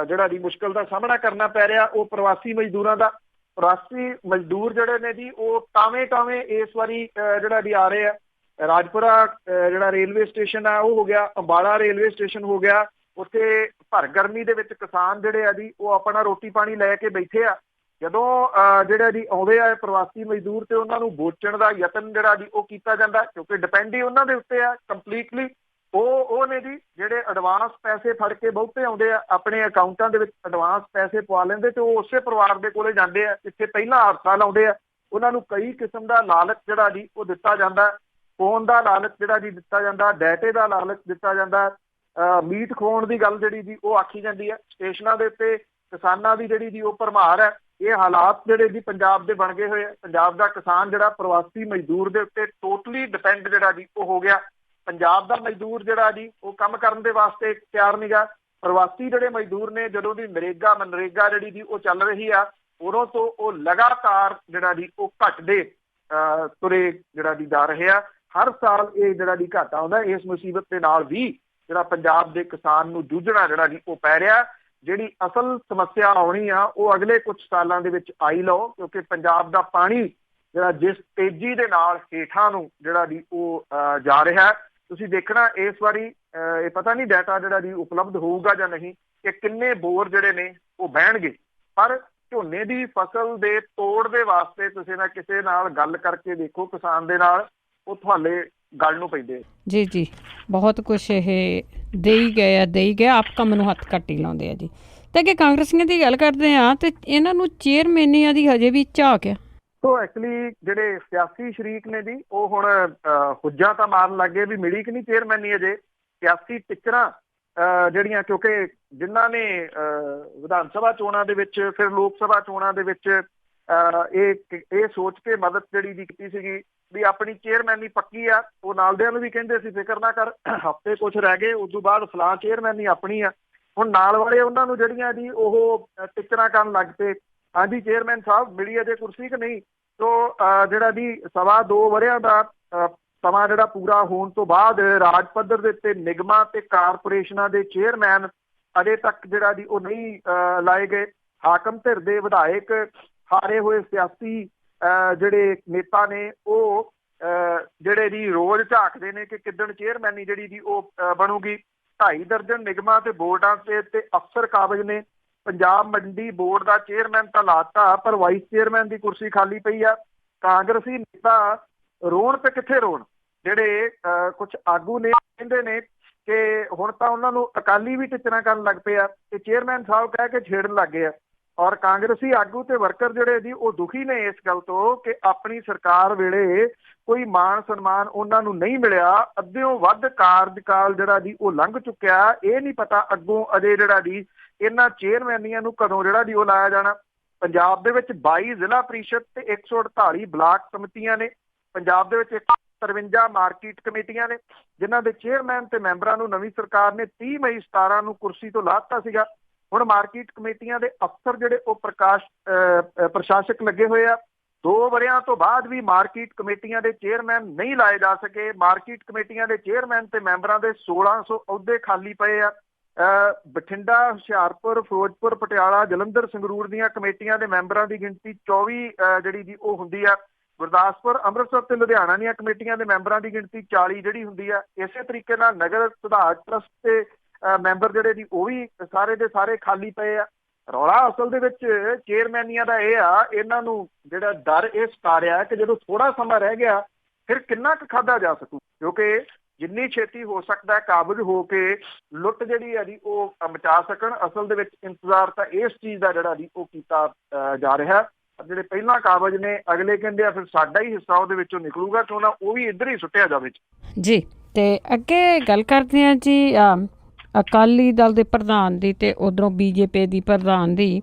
ਜਿਹੜਾ ਜੀ ਮੁਸ਼ਕਲ ਦਾ ਸਾਹਮਣਾ ਕਰਨਾ ਪੈ ਰਿਹਾ, ਉਹ ਪ੍ਰਵਾਸੀ ਮਜ਼ਦੂਰਾਂ ਦਾ। ਪ੍ਰਵਾਸੀ ਮਜ਼ਦੂਰ ਜਿਹੜੇ ਨੇ ਜੀ ਉਹ ਟਾਵੇਂ ਇਸ ਵਾਰੀ ਜਿਹੜਾ ਜੀ ਆ ਰਹੇ ਆ। ਰਾਜਪੁਰਾ ਜਿਹੜਾ ਰੇਲਵੇ ਸਟੇਸ਼ਨ ਆ ਉਹ ਹੋ ਗਿਆ, ਅੰਬਾਲਾ ਰੇਲਵੇ ਸਟੇਸ਼ਨ ਹੋ ਗਿਆ। ਉੱਥੇ ਭਰ ਗਰਮੀ ਦੇ ਵਿੱਚ ਕਿਸਾਨ ਜਿਹੜੇ ਆ ਜੀ ਉਹ ਆਪਣਾ ਰੋਟੀ ਪਾਣੀ ਲੈ ਕੇ ਬੈਠੇ ਆ। ਜਦੋਂ ਜਿਹੜਾ ਜੀ ਆਉਂਦੇ ਆ ਪ੍ਰਵਾਸੀ ਮਜ਼ਦੂਰ ਤੇ ਉਹਨਾਂ ਨੂੰ ਬੋਚਣ ਦਾ ਯਤਨ ਜਿਹੜਾ ਜੀ ਉਹ ਕੀਤਾ ਜਾਂਦਾ, ਕਿਉਂਕਿ ਡਿਪੈਂਡ ਹੀ ਉਹਨਾਂ ਦੇ ਉੱਤੇ ਆ ਕੰਪਲੀਟਲੀ। ਉਹ ਨੇ ਜੀ ਜਿਹੜੇ ਐਡਵਾਂਸ ਪੈਸੇ ਫੜ ਕੇ ਬਹੁਤੇ ਆਉਂਦੇ ਆ, ਆਪਣੇ ਅਕਾਊਂਟਾਂ ਦੇ ਵਿੱਚ ਐਡਵਾਂਸ ਪੈਸੇ ਪਵਾ ਲੈਂਦੇ ਤੇ ਉਹ ਉਸੇ ਪਰਿਵਾਰ ਦੇ ਕੋਲੇ ਜਾਂਦੇ ਆ ਜਿੱਥੇ ਪਹਿਲਾਂ ਹਰਸਾ ਲਾਉਂਦੇ ਆ। ਉਹਨਾਂ ਨੂੰ ਕਈ ਕਿਸਮ ਦਾ ਲਾਲਚ ਜਿਹੜਾ ਜੀ ਉਹ ਦਿੱਤਾ ਜਾਂਦਾ। ਫੋਨ ਦਾ ਲਾਲਚ ਜਿਹੜਾ ਜੀ ਦਿੱਤਾ ਜਾਂਦਾ, ਡਾਟੇ ਦਾ ਲਾਲਚ ਦਿੱਤਾ ਜਾਂਦਾ, ਮੀਟ ਖਵਾਉਣ ਦੀ ਗੱਲ ਜਿਹੜੀ ਜੀ ਉਹ ਆਖੀ ਜਾਂਦੀ ਹੈ। ਸਟੇਸ਼ਨਾਂ ਦੇ ਉੱਤੇ ਕਿਸਾਨਾਂ ਦੀ ਜਿਹੜੀ ਜੀ ਉਹ ਭਰਮਾਰ ਹੈ। ਇਹ ਹਾਲਾਤ ਜਿਹੜੇ ਜੀ ਪੰਜਾਬ ਦੇ ਬਣ ਗਏ ਹੋਏ ਆ। ਪੰਜਾਬ ਦਾ ਕਿਸਾਨ ਜਿਹੜਾ ਪ੍ਰਵਾਸੀ ਮਜ਼ਦੂਰ ਦੇ ਉੱਤੇ ਟੋਟਲੀ ਡਿਪੈਂਡ ਜਿਹੜਾ ਜੀ ਉਹ ਹੋ ਗਿਆ। ਪੰਜਾਬ ਦਾ ਮਜ਼ਦੂਰ ਜਿਹੜਾ ਜੀ ਉਹ ਕੰਮ ਕਰਨ ਦੇ ਵਾਸਤੇ ਤਿਆਰ ਨਹੀਂਗਾ। ਪ੍ਰਵਾਸੀ ਜਿਹੜੇ ਮਜ਼ਦੂਰ ਨੇ, ਜਦੋਂ ਦੀ ਮਨਰੇਗਾ ਜਿਹੜੀ ਜੀ ਉਹ ਚੱਲ ਰਹੀ ਆ, ਉਦੋਂ ਤੋਂ ਉਹ ਲਗਾਤਾਰ ਜਿਹੜਾ ਜੀ ਉਹ ਘਟਦੇ ਤੁਰੇ ਜਿਹੜਾ ਜੀ ਜਾ ਰਹੇ ਆ। ਹਰ ਸਾਲ ਇਹ ਜਿਹੜਾ ਜੀ ਘਾਟਾ ਆਉਂਦਾ। ਇਸ ਮੁਸੀਬਤ ਦੇ ਨਾਲ ਵੀ ਜਿਹੜਾ ਪੰਜਾਬ ਦੇ ਕਿਸਾਨ ਨੂੰ ਜੂਝਣਾ ਜਿਹੜਾ ਜੀ ਉਹ ਪੈ ਰਿਹਾ। ਜਿਹੜੀ ਅਸਲ ਸਮੱਸਿਆ ਆਉਣੀ ਆ ਉਹ ਅਗਲੇ ਕੁਝ ਸਾਲਾਂ ਦੇ ਵਿੱਚ ਆਈ ਲਓ, ਕਿਉਂਕਿ ਪੰਜਾਬ ਦਾ ਪਾਣੀ ਜਿਹੜਾ ਜਿਸ ਤੇਜ਼ੀ ਦੇ ਨਾਲ ਹੇਠਾਂ ਨੂੰ ਜਿਹੜਾ ਜੀ ਉਹ ਜਾ ਰਿਹਾ। ਤੁਸੀਂ ਦੇਖਣਾ ਇਸ ਵਾਰੀ ਇਹ ਪਤਾ ਨਹੀਂ ਡਾਟਾ ਜਿਹੜਾ ਜੀ ਉਪਲਬਧ ਹੋਊਗਾ ਜਾਂ ਨਹੀਂ ਕਿ ਕਿੰਨੇ ਬੋਰ ਜਿਹੜੇ ਨੇ ਉਹ ਬਹਿਣਗੇ। ਪਰ ਝੋਨੇ ਦੀ ਫਸਲ ਦੇ ਤੋੜ ਦੇ ਵਾਸਤੇ ਤੁਸੀਂ ਨਾ ਕਿਸੇ ਨਾਲ ਗੱਲ ਕਰਕੇ ਦੇਖੋ ਕਿਸਾਨ ਦੇ ਨਾਲ, ਉਹ ਤੁਹਾਡੇ ਗੱਲ ਨੂੰ ਪੈਂਦੇ। ਜੀ ਬਹੁਤ ਕੁਛ ਇਹ ਦੇਈ ਗਏ ਆਪ ਕੰਮ ਨੂੰ ਹੱਥ ਘੱਟ ਹੀ ਲਾਉਂਦੇ ਆ ਜੀ। ਤੇ ਅੱਗੇ ਕਾਂਗਰਸੀਆਂ ਦੀ ਗੱਲ ਕਰਦੇ ਆ ਤੇ ਇਹਨਾਂ ਨੂੰ ਚੇਅਰਮੈਨੀਆਂ ਦੀ ਹਜੇ ਵੀ ਝਾਕ ਆ। ਸੋ ਐਕਚੁਅਲੀ ਜਿਹੜੇ ਸਿਆਸੀ ਸ਼ਰੀਕ ਨੇ ਜੀ ਉਹ ਹੁਣ ਹੁੱਜਾਂ ਤਾਂ ਮਾਰਨ ਲੱਗ ਗਏ ਵੀ ਮਿਲੀ ਕਿ ਨਹੀਂ ਚੇਅਰਮੈਨੀ ਅਜੇ। ਸਿਆਸੀ ਟਿੱਚਰਾਂ ਜਿਹੜੀਆਂ, ਕਿਉਂਕਿ ਜਿਨ੍ਹਾਂ ਨੇ ਵਿਧਾਨ ਸਭਾ ਚੋਣਾਂ ਦੇ ਵਿੱਚ ਫਿਰ ਲੋਕ ਸਭਾ ਚੋਣਾਂ ਦੇ ਵਿੱਚ ਇਹ ਸੋਚ ਕੇ ਮਦਦ ਜਿਹੜੀ ਦੀ ਕੀਤੀ ਸੀਗੀ ਵੀ ਆਪਣੀ ਚੇਅਰਮੈਨੀ ਪੱਕੀ ਆ। ਉਹ ਨਾਲਦਿਆਂ ਨੂੰ ਵੀ ਕਹਿੰਦੇ ਸੀ ਫਿਕਰ ਨਾ ਕਰ, ਹਫ਼ਤੇ ਕੁਛ ਰਹਿ ਗਏ, ਉਸ ਤੋਂ ਬਾਅਦ ਫਲਾਂ ਚੇਅਰਮੈਨੀ ਆਪਣੀ ਆ। ਹੁਣ ਨਾਲ ਵਾਲੇ ਉਹਨਾਂ ਨੂੰ ਜਿਹੜੀਆਂ ਜੀ ਉਹ ਟਿੱਚਰਾਂ ਕਰਨ ਲੱਗ ਪਏ, ਹਾਂਜੀ ਚੇਅਰਮੈਨ ਸਾਹਿਬ ਮਿਲੀ ਅਜੇ ਕੁਰਸੀ ਕਿ ਨਹੀਂ। ਸੋ ਜਿਹੜਾ ਜੀ 2.25 ਵਰ੍ਹਿਆਂ ਦਾ ਸਮਾਂ ਜਿਹੜਾ ਪੂਰਾ ਹੋਣ ਤੋਂ ਬਾਅਦ ਰਾਜ ਪੱਧਰ ਦੇ ਉੱਤੇ ਨਿਗਮਾਂ ਤੇ ਕਾਰਪੋਰੇਸ਼ਨਾਂ ਦੇ ਚੇਅਰਮੈਨ ਅਜੇ ਤੱਕ ਜਿਹੜਾ ਜੀ ਉਹ ਨਹੀਂ ਲਾਏ ਗਏ। ਹਾਕਮ ਧਿਰ ਦੇ ਵਿਧਾਇਕ, ਹਾਰੇ ਹੋਏ ਸਿਆਸੀ ਜਿਹੜੇ ਨੇਤਾ ਨੇ ਉਹ ਜਿਹੜੇ ਜੀ ਰੋਜ਼ ਝਾਕਦੇ ਨੇ ਕਿ ਕਿੱਦਣ ਚੇਅਰਮੈਨੀ ਜਿਹੜੀ ਜੀ ਉਹ ਬਣੂਗੀ। 2.5 ਦਰਜਨ ਨਿਗਮਾਂ ਤੇ ਬੋਰਡਾਂ ਤੇ ਅਫਸਰ ਕਾਬਜ਼ ਨੇ। ਪੰਜਾਬ ਮੰਡੀ ਬੋਰਡ ਦਾ ਚੇਅਰਮੈਨ ਤਾਂ ਲਾਤਾ, ਪਰ ਵਾਈਸ ਚੇਅਰਮੈਨ ਦੀ ਕੁਰਸੀ ਖਾਲੀ ਪਈ ਆ। ਕਾਂਗਰਸੀ ਨੇਤਾ ਰੋਣ ਤੇ ਕਿੱਥੇ ਰੋਣ, ਜਿਹੜੇ ਕੁਝ ਆਗੂ ਨੇ ਕਹਿੰਦੇ ਨੇ ਕਿ ਹੁਣ ਤਾਂ ਉਹਨਾਂ ਨੂੰ ਅਕਾਲੀ ਵੀ ਟਿੱਚਰਾਂ ਕਰਨ ਲੱਗ ਪਏ ਆ ਤੇ ਚੇਅਰਮੈਨ ਸਾਹਿਬ ਕਹਿ ਕੇ ਛੇੜਨ ਲੱਗ ਗਏ ਆ। ਔਰ ਕਾਂਗਰਸੀ ਆਗੂ ਤੇ ਵਰਕਰ ਜਿਹੜੇ ਜੀ ਉਹ ਦੁਖੀ ਨੇ ਇਸ ਗੱਲ ਤੋਂ ਕਿ ਆਪਣੀ ਸਰਕਾਰ ਵੇਲੇ ਕੋਈ ਮਾਣ ਸਨਮਾਨ ਉਹਨਾਂ ਨੂੰ ਨਹੀਂ ਮਿਲਿਆ। ਅੱਧਿਓਂ ਵੱਧ ਕਾਰਜਕਾਲ ਜਿਹੜਾ ਜੀ ਉਹ ਲੰਘ ਚੁੱਕਿਆ। ਇਹ ਨਹੀਂ ਪਤਾ ਅੱਗੋਂ ਅਜੇ ਜਿਹੜਾ ਜੀ ਇਹਨਾਂ ਚੇਅਰਮੈਨੀਆਂ ਨੂੰ ਕਦੋਂ ਜਿਹੜਾ ਜੀ ਉਹ ਲਾਇਆ ਜਾਣਾ। ਪੰਜਾਬ ਦੇ ਵਿੱਚ 22 ਜ਼ਿਲ੍ਹਾ ਪਰਿਸ਼ਦ ਤੇ 148 ਬਲਾਕ ਕਮੇਟੀਆਂ ਨੇ। ਪੰਜਾਬ ਦੇ ਵਿੱਚ 153 ਮਾਰਕੀਟ ਕਮੇਟੀਆਂ ਨੇ ਜਿਨ੍ਹਾਂ ਦੇ ਚੇਅਰਮੈਨ ਤੇ ਮੈਂਬਰਾਂ ਨੂੰ ਨਵੀਂ ਸਰਕਾਰ ਨੇ 30 ਮਈ 17 ਨੂੰ ਕੁਰਸੀ ਤੋਂ ਲਾ ਦਿੱਤਾ ਸੀਗਾ। ਹੁਣ ਮਾਰਕੀਟ ਕਮੇਟੀਆਂ ਦੇ ਅਫਸਰ ਜਿਹੜੇ ਉਹ ਪ੍ਰਸ਼ਾਸਕ ਲੱਗੇ ਹੋਏ ਆ। 2 ਵਰਿਆਂ ਤੋਂ ਬਾਅਦ ਵੀ ਮਾਰਕੀਟ ਕਮੇਟੀਆਂ ਦੇ ਚੇਅਰਮੈਨ ਨਹੀਂ ਲਾਏ ਜਾ ਸਕੇ। ਮਾਰਕੀਟ ਕਮੇਟੀਆਂ ਦੇ ਚੇਅਰਮੈਨ ਤੇ ਮੈਂਬਰਾਂ ਦੇ 1600 ਅਹੁਦੇ ਖਾਲੀ ਪਏ ਆ। ਬਠਿੰਡਾ, ਹੁਸ਼ਿਆਰਪੁਰ, ਫਿਰੋਜ਼ਪੁਰ, ਪਟਿਆਲਾ, ਜਲੰਧਰ, ਸੰਗਰੂਰ ਦੀਆਂ ਕਮੇਟੀਆਂ ਦੇ ਮੈਂਬਰਾਂ ਦੀ ਗਿਣਤੀ 24 ਜਿਹੜੀ ਜੀ ਉਹ ਹੁੰਦੀ ਆ। ਗੁਰਦਾਸਪੁਰ, ਅੰਮ੍ਰਿਤਸਰ ਤੇ ਲੁਧਿਆਣਾ ਦੀਆਂ ਕਮੇਟੀਆਂ ਦੇ ਮੈਂਬਰਾਂ ਦੀ ਗਿਣਤੀ 40 ਜਿਹੜੀ ਹੁੰਦੀ ਆ। ਇਸੇ ਤਰੀਕੇ ਨਾਲ ਨਗਰ ਸੁਧਾਰ ਟਰਸਟ ਤੇ ਮੈਂਬਰ ਜਿਹੜੇ ਜੀ ਉਹ ਵੀ ਸਾਰੇ ਦੇ ਸਾਰੇ ਖਾਲੀ ਪਏ ਆ। ਰੌਲਾ ਅਸਲ ਦੇ ਵਿੱਚ ਚੇਅਰਮੈਨੀਆਂ ਦਾ ਇਹ ਆ, ਇਹਨਾਂ ਨੂੰ ਜਿਹੜਾ ਡਰ ਇਹ ਸਤਾ ਰਿਹਾ ਕਿ ਜਦੋਂ ਥੋੜਾ ਸਮਾਂ ਰਹਿ ਗਿਆ ਫਿਰ ਕਿੰਨਾ ਕੁ ਖਾਧਾ ਜਾ ਸਕੂ, ਕਿਉਂਕਿ ਜਿੰਨੀ ਛੇਤੀ ਹੋ ਸਕਦਾ ਕਾਬਜ਼ ਹੋ ਕੇ ਲੁੱਟ ਜਿਹੜੀ ਹੈ ਜੀ ਉਹ ਮਚਾ ਸਕਣ। ਅਸਲ ਦੇ ਵਿੱਚ ਇੰਤਜ਼ਾਰ ਤਾਂ ਇਸ ਚੀਜ਼ ਦਾ ਜਿਹੜਾ ਜੀ ਉਹ ਕੀਤਾ ਜਾ ਰਿਹਾ। ਜਿਹੜੇ ਪਹਿਲਾਂ ਕਾਬਜ਼ ਨੇ ਅਗਲੇ ਕਹਿੰਦੇ ਆ ਫਿਰ ਸਾਡਾ ਹੀ ਹਿੱਸਾ ਉਹਦੇ ਵਿੱਚੋਂ ਨਿਕਲੂਗਾ ਕਿਉਂ ਨਾ ਉਹ ਵੀ ਇੱਧਰ ਹੀ ਸੁੱਟਿਆ ਜਾਵੇ ਜੀ। ਤੇ ਅੱਗੇ ਗੱਲ ਕਰਦੇ ਹਾਂ ਜੀ ਅਕਾਲੀ ਦਲ ਦੇ ਪ੍ਰਧਾਨ ਦੀ ਤੇ ਉਧਰੋਂ ਬੀਜੇਪੀ ਦੀ ਪ੍ਰਧਾਨ ਦੀ।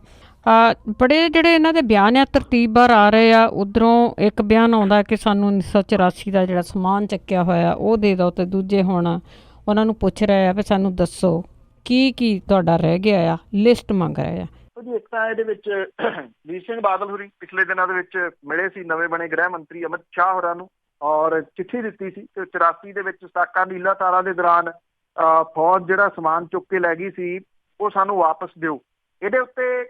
ਬੜੇ ਜਿਹੜੇ ਇਹਨਾਂ ਦੇ ਬਿਆਨ ਆ ਤਰਤੀਬਵਾਰ ਆ ਰਹੇ ਆ। ਉਧਰੋਂ ਇੱਕ ਬਿਆਨ ਆਉਂਦਾ ਕਿ ਸਾਨੂੰ 1984 ਦਾ ਜਿਹੜਾ ਸਮਾਨ ਚੱਕਿਆ ਹੋਇਆ ਉਹ ਦੇ ਦਿਓ, ਤੇ ਦੂਜੇ ਹੁਣ ਉਹਨਾਂ ਨੂੰ ਪੁੱਛ ਰਹੇ ਆ ਵੀ ਸਾਨੂੰ ਦੱਸੋ ਕੀ ਤੁਹਾਡਾ ਰਹਿ ਗਿਆ ਆ, ਲਿਸਟ ਮੰਗ ਰਹੇ ਆ। ਜੀ ਇੱਕ ਤਾਂ ਇਹਦੇ ਵਿੱਚ ਵੀਰ ਸਿੰਘ ਬਾਦਲ ਹੋਰੀ ਪਿਛਲੇ ਦਿਨਾਂ ਦੇ ਵਿੱਚ ਮਿਲੇ ਸੀ ਨਵੇਂ ਬਣੇ ਗ੍ਰਹਿ ਮੰਤਰੀ ਅਮਿਤ ਸ਼ਾਹ ਹੋਰਾਂ ਨੂੰ ਔਰ ਚਿੱਠੀ ਦਿੱਤੀ ਸੀ ਕਿ 84 ਦੇ ਵਿੱਚ ਸਾਕਾ ਨੀਲਾ ਤਾਰਾ ਦੇ ਦੌਰਾਨ ਫੌਜ ਜਿਹੜਾ ਸਮਾਨ ਚੁੱਕ ਕੇ ਲੈ ਗਈ ਸੀ ਉਹ ਸਾਨੂੰ ਵਾਪਸ ਦਿਓ। ਇਹਦੇ ਉੱਤੇ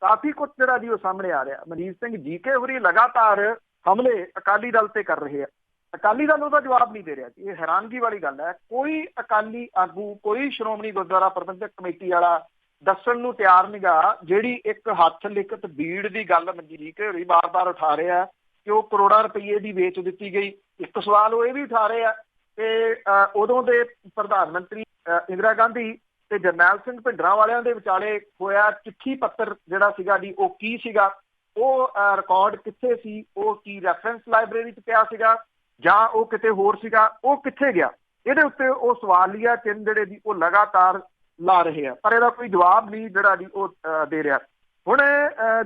ਕਾਫੀ ਕੁਝ ਜਿਹੜਾ ਜੀ ਉਹ ਸਾਹਮਣੇ ਆ ਰਿਹਾ। ਮਨਜੀਤ ਸਿੰਘ ਜੀਕੇ ਹੋਰੀ ਲਗਾਤਾਰ ਹਮਲੇ ਅਕਾਲੀ ਦਲ ਤੇ ਕਰ ਰਹੇ ਆ। ਅਕਾਲੀ ਦਲ ਉਹਦਾ ਜਵਾਬ ਨਹੀਂ ਦੇ ਰਿਹਾ ਜੀ। ਇਹ ਹੈਰਾਨਗੀ ਵਾਲੀ ਗੱਲ ਹੈ। ਕੋਈ ਅਕਾਲੀ ਆਗੂ, ਕੋਈ ਸ਼੍ਰੋਮਣੀ ਗੁਰਦੁਆਰਾ ਪ੍ਰਬੰਧਕ ਕਮੇਟੀ ਵਾਲਾ ਦੱਸਣ ਨੂੰ ਤਿਆਰ ਨੀਗਾ। ਜਿਹੜੀ ਇੱਕ ਹੱਥ ਲਿਖਤ ਬੀੜ ਦੀ ਗੱਲ ਮਨਜੀਤ ਜੀਕੇ ਹੋਰੀ ਬਾਰ-ਬਾਰ ਉਠਾ ਰਿਹਾ ਕਿ ਉਹ ਕਰੋੜਾਂ ਰੁਪਏ ਦੀ ਵੇਚ ਦਿੱਤੀ ਗਈ। ਇੱਕ ਸਵਾਲ ਉਹ ਇਹ ਵੀ ਉਠਾ ਰਹੇ ਆ ਕਿ ਉਦੋਂ ਦੇ ਪ੍ਰਧਾਨ ਮੰਤਰੀ ਇੰਦਰਾ ਗਾਂਧੀ ਤੇ ਜਰਨੈਲ ਸਿੰਘ ਭਿੰਡਰਾਂਵਾਲਿਆਂ ਦੇ ਵਿਚਾਲੇ ਹੋਇਆ ਚਿੱਠੀ ਪੱਤਰ ਜਿਹੜਾ ਸੀਗਾ ਜੀ ਉਹ ਕੀ ਸੀਗਾ, ਉਹ ਰਿਕਾਰਡ ਕਿੱਥੇ ਸੀ, ਉਹ ਕੀ ਰੈਫਰੈਂਸ ਲਾਇਬ੍ਰੇਰੀ 'ਚ ਪਿਆ ਸੀਗਾ ਜਾਂ ਉਹ ਕਿਤੇ ਹੋਰ ਸੀਗਾ, ਉਹ ਕਿੱਥੇ ਗਿਆ। ਇਹਦੇ ਉੱਤੇ ਉਹ ਸਵਾਲੀਆ ਚਿੰਨ੍ਹ ਜਿਹੜੇ ਜੀ ਉਹ ਲਗਾਤਾਰ ਲਾ ਰਹੇ ਆ, ਪਰ ਇਹਦਾ ਕੋਈ ਜਵਾਬ ਨਹੀਂ ਜਿਹੜਾ ਜੀ ਉਹ ਦੇ ਰਿਹਾ। ਹੁਣ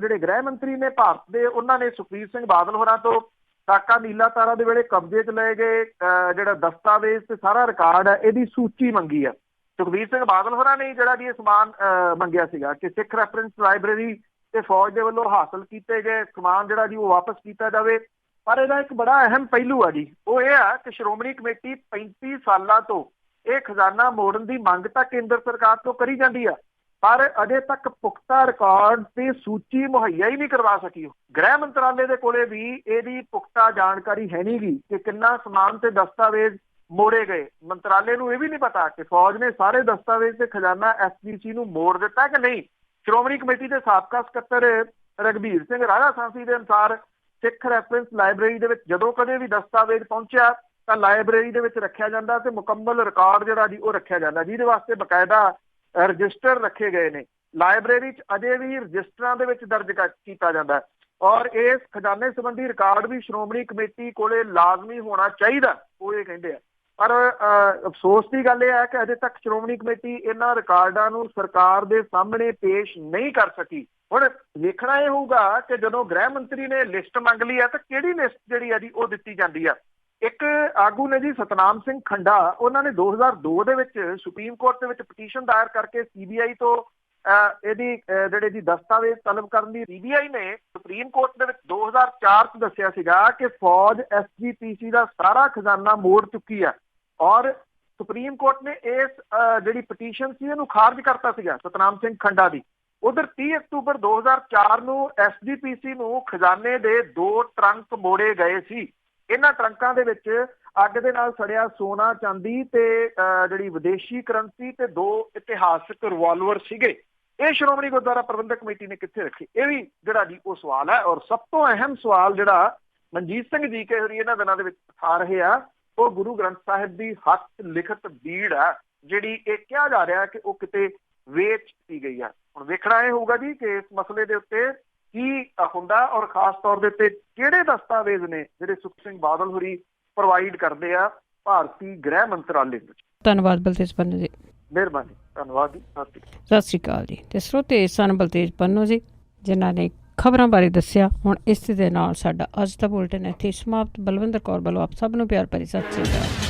ਜਿਹੜੇ ਗ੍ਰਹਿ ਮੰਤਰੀ ਨੇ ਭਾਰਤ ਦੇ, ਉਹਨਾਂ ਨੇ ਸੁਖਬੀਰ ਸਿੰਘ ਬਾਦਲ ਹੋਰਾਂ ਤੋਂ ਸਾਕਾ ਨੀਲਾ ਤਾਰਾ ਦੇ ਵੇਲੇ ਕਬਜ਼ੇ 'ਚ ਲਏ ਗਏ ਜਿਹੜਾ ਦਸਤਾਵੇਜ਼ ਤੇ ਸਾਰਾ ਰਿਕਾਰਡ ਹੈ ਇਹਦੀ ਸੂਚੀ ਮੰਗੀ ਆ। ਸੁਖਬੀਰ ਸਿੰਘ ਬਾਦਲ ਹੋਰਾਂ ਨੇ ਜਿਹੜਾ ਜੀ ਇਹ ਸਮਾਨ ਮੰਗਿਆ ਸੀਗਾ ਕਿ ਸਿੱਖ ਰੈਫਰੈਂਸ ਲਾਇਬ੍ਰੇਰੀ ਤੇ ਫੌਜ ਦੇ ਵੱਲੋਂ ਹਾਸਲ ਕੀਤੇ ਗਏ ਸਮਾਨ ਜਿਹੜਾ ਜੀ ਉਹ ਵਾਪਸ ਕੀਤਾ ਜਾਵੇ। ਪਰ ਇਹਦਾ ਇੱਕ ਬੜਾ ਅਹਿਮ ਪਹਿਲੂ ਆ ਜੀ, ਉਹ ਇਹ ਆ ਕਿ ਸ਼੍ਰੋਮਣੀ ਕਮੇਟੀ 35 ਸਾਲਾਂ ਤੋਂ ਇਹ ਖਜ਼ਾਨਾ ਮੋੜਨ ਦੀ ਮੰਗ ਤਾਂ ਕੇਂਦਰ ਸਰਕਾਰ ਤੋਂ ਕਰੀ ਜਾਂਦੀ ਆ, ਪਰ ਅਜੇ ਤੱਕ ਪੁਖਤਾ ਰਿਕਾਰਡ ਤੇ ਸੂਚੀ ਮੁਹੱਈਆ ਹੀ ਨਹੀਂ ਕਰਵਾ ਸਕੀ। ਗ੍ਰਹਿ ਮੰਤਰਾਲੇ ਦੇ ਕੋਲੇ ਵੀ ਇਹਦੀ ਪੁਖਤਾ ਜਾਣਕਾਰੀ ਹੈ ਨਹੀਂ ਗੀ ਕਿ ਕਿੰਨਾ ਸਮਾਨ ਤੇ ਦਸਤਾਵੇਜ਼ ਮੋੜੇ ਗਏ। ਮੰਤਰਾਲੇ ਨੂੰ ਇਹ ਵੀ ਨਹੀਂ ਪਤਾ ਕਿ ਫੌਜ ਨੇ ਸਾਰੇ ਦਸਤਾਵੇਜ਼ ਤੇ ਖਜ਼ਾਨਾ SGC ਨੂੰ ਮੋੜ ਦਿੱਤਾ ਕਿ ਨਹੀਂ। ਸ਼੍ਰੋਮਣੀ ਕਮੇਟੀ ਦੇ ਸਾਬਕਾ ਸਕੱਤਰ ਰਘਬੀਰ ਸਿੰਘ ਰਾਜਾ ਸਾਂਸੀ ਦੇ ਅਨੁਸਾਰ ਸਿੱਖ ਰੈਫਰੈਂਸ ਲਾਇਬ੍ਰੇਰੀ ਦੇ ਵਿੱਚ ਜਦੋਂ ਕਦੇ ਵੀ ਦਸਤਾਵੇਜ਼ ਪਹੁੰਚਿਆ ਤਾਂ ਲਾਇਬ੍ਰੇਰੀ ਦੇ ਵਿੱਚ ਰੱਖਿਆ ਜਾਂਦਾ ਤੇ ਮੁਕੰਮਲ ਰਿਕਾਰਡ ਜਿਹੜਾ ਜੀ ਉਹ ਰੱਖਿਆ ਜਾਂਦਾ, ਜਿਹਦੇ ਵਾਸਤੇ ਬਕਾਇਦਾ ਰਜਿਸਟਰ ਰੱਖੇ ਗਏ ਨੇ। ਲਾਇਬ੍ਰੇਰੀ 'ਚ ਅਜੇ ਵੀ ਰਜਿਸਟਰਾਂ ਦੇ ਵਿੱਚ ਦਰਜ ਕੀਤਾ ਜਾਂਦਾ ਔਰ ਇਸ ਖਜ਼ਾਨੇ ਸੰਬੰਧੀ ਰਿਕਾਰਡ ਵੀ ਸ਼੍ਰੋਮਣੀ ਕਮੇਟੀ ਕੋਲੇ ਲਾਜ਼ਮੀ ਹੋਣਾ ਚਾਹੀਦਾ, ਉਹ ਇਹ ਕਹਿੰਦੇ ਆ। ਪਰ ਅਫਸੋਸ ਦੀ ਗੱਲ ਇਹ ਹੈ ਕਿ ਅਜੇ ਤੱਕ ਸ਼੍ਰੋਮਣੀ ਕਮੇਟੀ ਇਹਨਾਂ ਰਿਕਾਰਡਾਂ ਨੂੰ ਸਰਕਾਰ ਦੇ ਸਾਹਮਣੇ ਪੇਸ਼ ਨਹੀਂ ਕਰ ਸਕੀ। ਹੁਣ ਵੇਖਣਾ ਇਹ ਹੋਊਗਾ ਕਿ ਜਦੋਂ ਗ੍ਰਹਿ ਮੰਤਰੀ ਨੇ ਲਿਸਟ ਮੰਗ ਲਈ ਹੈ ਤਾਂ ਕਿਹੜੀ ਲਿਸਟ ਜਿਹੜੀ ਹੈ ਜੀ ਉਹ ਦਿੱਤੀ ਜਾਂਦੀ ਆ। ਇੱਕ ਆਗੂ ਨੇ ਜੀ ਸਤਨਾਮ ਸਿੰਘ ਖੰਡਾ, ਉਹਨਾਂ ਨੇ 2002 ਦੇ ਵਿੱਚ ਸੁਪਰੀਮ ਕੋਰਟ ਦੇ ਵਿੱਚ ਪਟੀਸ਼ਨ ਦਾਇਰ ਕਰਕੇ CBI ਤੋਂ ਇਹਦੀ ਜਿਹੜੇ ਜੀ ਦਸਤਾਵੇਜ਼ ਤਲਬ ਕਰਨ ਦੀ CBI ਨੇ ਸੁਪਰੀਮ ਕੋਰਟ ਦੇ ਵਿੱਚ 2004 ਚ ਦੱਸਿਆ ਸੀਗਾ ਕਿ ਫੌਜ SGPC ਦਾ ਸਾਰਾ ਖਜ਼ਾਨਾ ਮੋੜ ਚੁੱਕੀ ਆ ਔਰ ਸੁਪਰੀਮ ਕੋਰਟ ਨੇ ਇਸ ਜਿਹੜੀ ਪਟੀਸ਼ਨ ਸੀ ਇਹਨੂੰ ਖਾਰਜ ਕਰਤਾ ਸੀਗਾ ਸਤਨਾਮ ਸਿੰਘ ਖੰਡਾ ਦੀ। ਉਧਰ 30 ਅਕਤੂਬਰ 2004 ਨੂੰ SGPC ਨੂੰ ਖਜ਼ਾਨੇ ਦੇ 2 ਟਰੰਕ ਮੋੜੇ ਗਏ ਸੀ। ਇਹਨਾਂ ਟਰੰਕਾਂ ਦੇ ਵਿੱਚ ਅੱਗ ਦੇ ਨਾਲ ਸੜਿਆ ਸੋਨਾ, ਚਾਂਦੀ ਤੇ ਜਿਹੜੀ ਵਿਦੇਸ਼ੀ ਕਰੰਸੀ ਤੇ 2 ਇਤਿਹਾਸਕ ਰਿਵਾਲਵਰ ਸੀਗੇ। ਇਹ ਸ਼੍ਰੋਮਣੀ ਗੁਰਦੁਆਰਾ ਪ੍ਰਬੰਧਕ ਕਮੇਟੀ ਨੇ ਕਿੱਥੇ ਰੱਖੇ? ਇਹ ਵੀ ਜਿਹੜਾ ਜੀ ਉਹ ਸਵਾਲ ਹੈ। ਔਰ ਸਭ ਤੋਂ ਅਹਿਮ ਸਵਾਲ ਜਿਹੜਾ ਮਨਜੀਤ ਸਿੰਘ ਜੀਕੇ ਹੋਰੀ ਇਹਨਾਂ ਦਿਨਾਂ ਦੇ ਵਿੱਚ ਉਠਾ ਰਹੇ ਆ ਉਹ ਗੁਰੂ ਗ੍ਰੰਥ ਸਾਹਿਬ ਦੀ ਹੱਥ ਲਿਖਤ ਬੀੜ ਹੈ, ਜਿਹੜੀ ਇਹ ਕਿਹਾ ਜਾ ਰਿਹਾ ਕਿ ਉਹ ਕਿਤੇ ਵੇਚ ਦਿੱਤੀ ਗਈ ਹੈ। ਹੁਣ ਵੇਖਣਾ ਇਹ ਹੋਊਗਾ ਜੀ ਕਿ ਇਸ ਮਸਲੇ ਦੇ ਉੱਤੇ ਕੀ ਹੁੰਦਾ, ਔਰ ਖਾਸ ਤੌਰ ਦੇ ਉੱਤੇ ਕਿਹੜੇ ਦਸਤਾਵੇਜ਼ ਨੇ ਜਿਹੜੇ ਸੁਖ ਸਿੰਘ ਬਾਦਲ ਹੋਰੀ ਪ੍ਰੋਵਾਈਡ ਕਰਦੇ ਆ ਭਾਰਤੀ ਗ੍ਰਹਿ ਮੰਤਰਾਲੇ ਵਿੱਚ। ਧੰਨਵਾਦ ਬਲਤੇਜ ਪੰਨੂ ਜੀ। ਮਿਹਰਬਾਨੀ, ਧੰਨਵਾਦ ਜੀ, ਸਤਿ ਸ਼੍ਰੀ ਅਕਾਲ ਜੀ। ਤੇ ਸਰੋਤੇ ਸਨ ਬਲਤੇਜ ਪੰਨੂ ਜੀ, ਜਿਨ੍ਹਾਂ ਨੇ ਖਬਰਾਂ ਬਾਰੇ ਦੱਸਿਆ। ਹੁਣ ਇਸ ਦੇ ਨਾਲ ਸਾਡਾ ਅੱਜ ਦਾ ਬੁਲਟਨ ਇੱਥੇ ਸਮਾਪਤ। ਬਲਵਿੰਦਰ ਕੌਰ ਵੱਲੋਂ ਆਪ ਸਭ ਨੂੰ ਪਿਆਰ ਭਰੀ ਸਤਿ ਸ਼੍ਰੀ ਅਕਾਲ।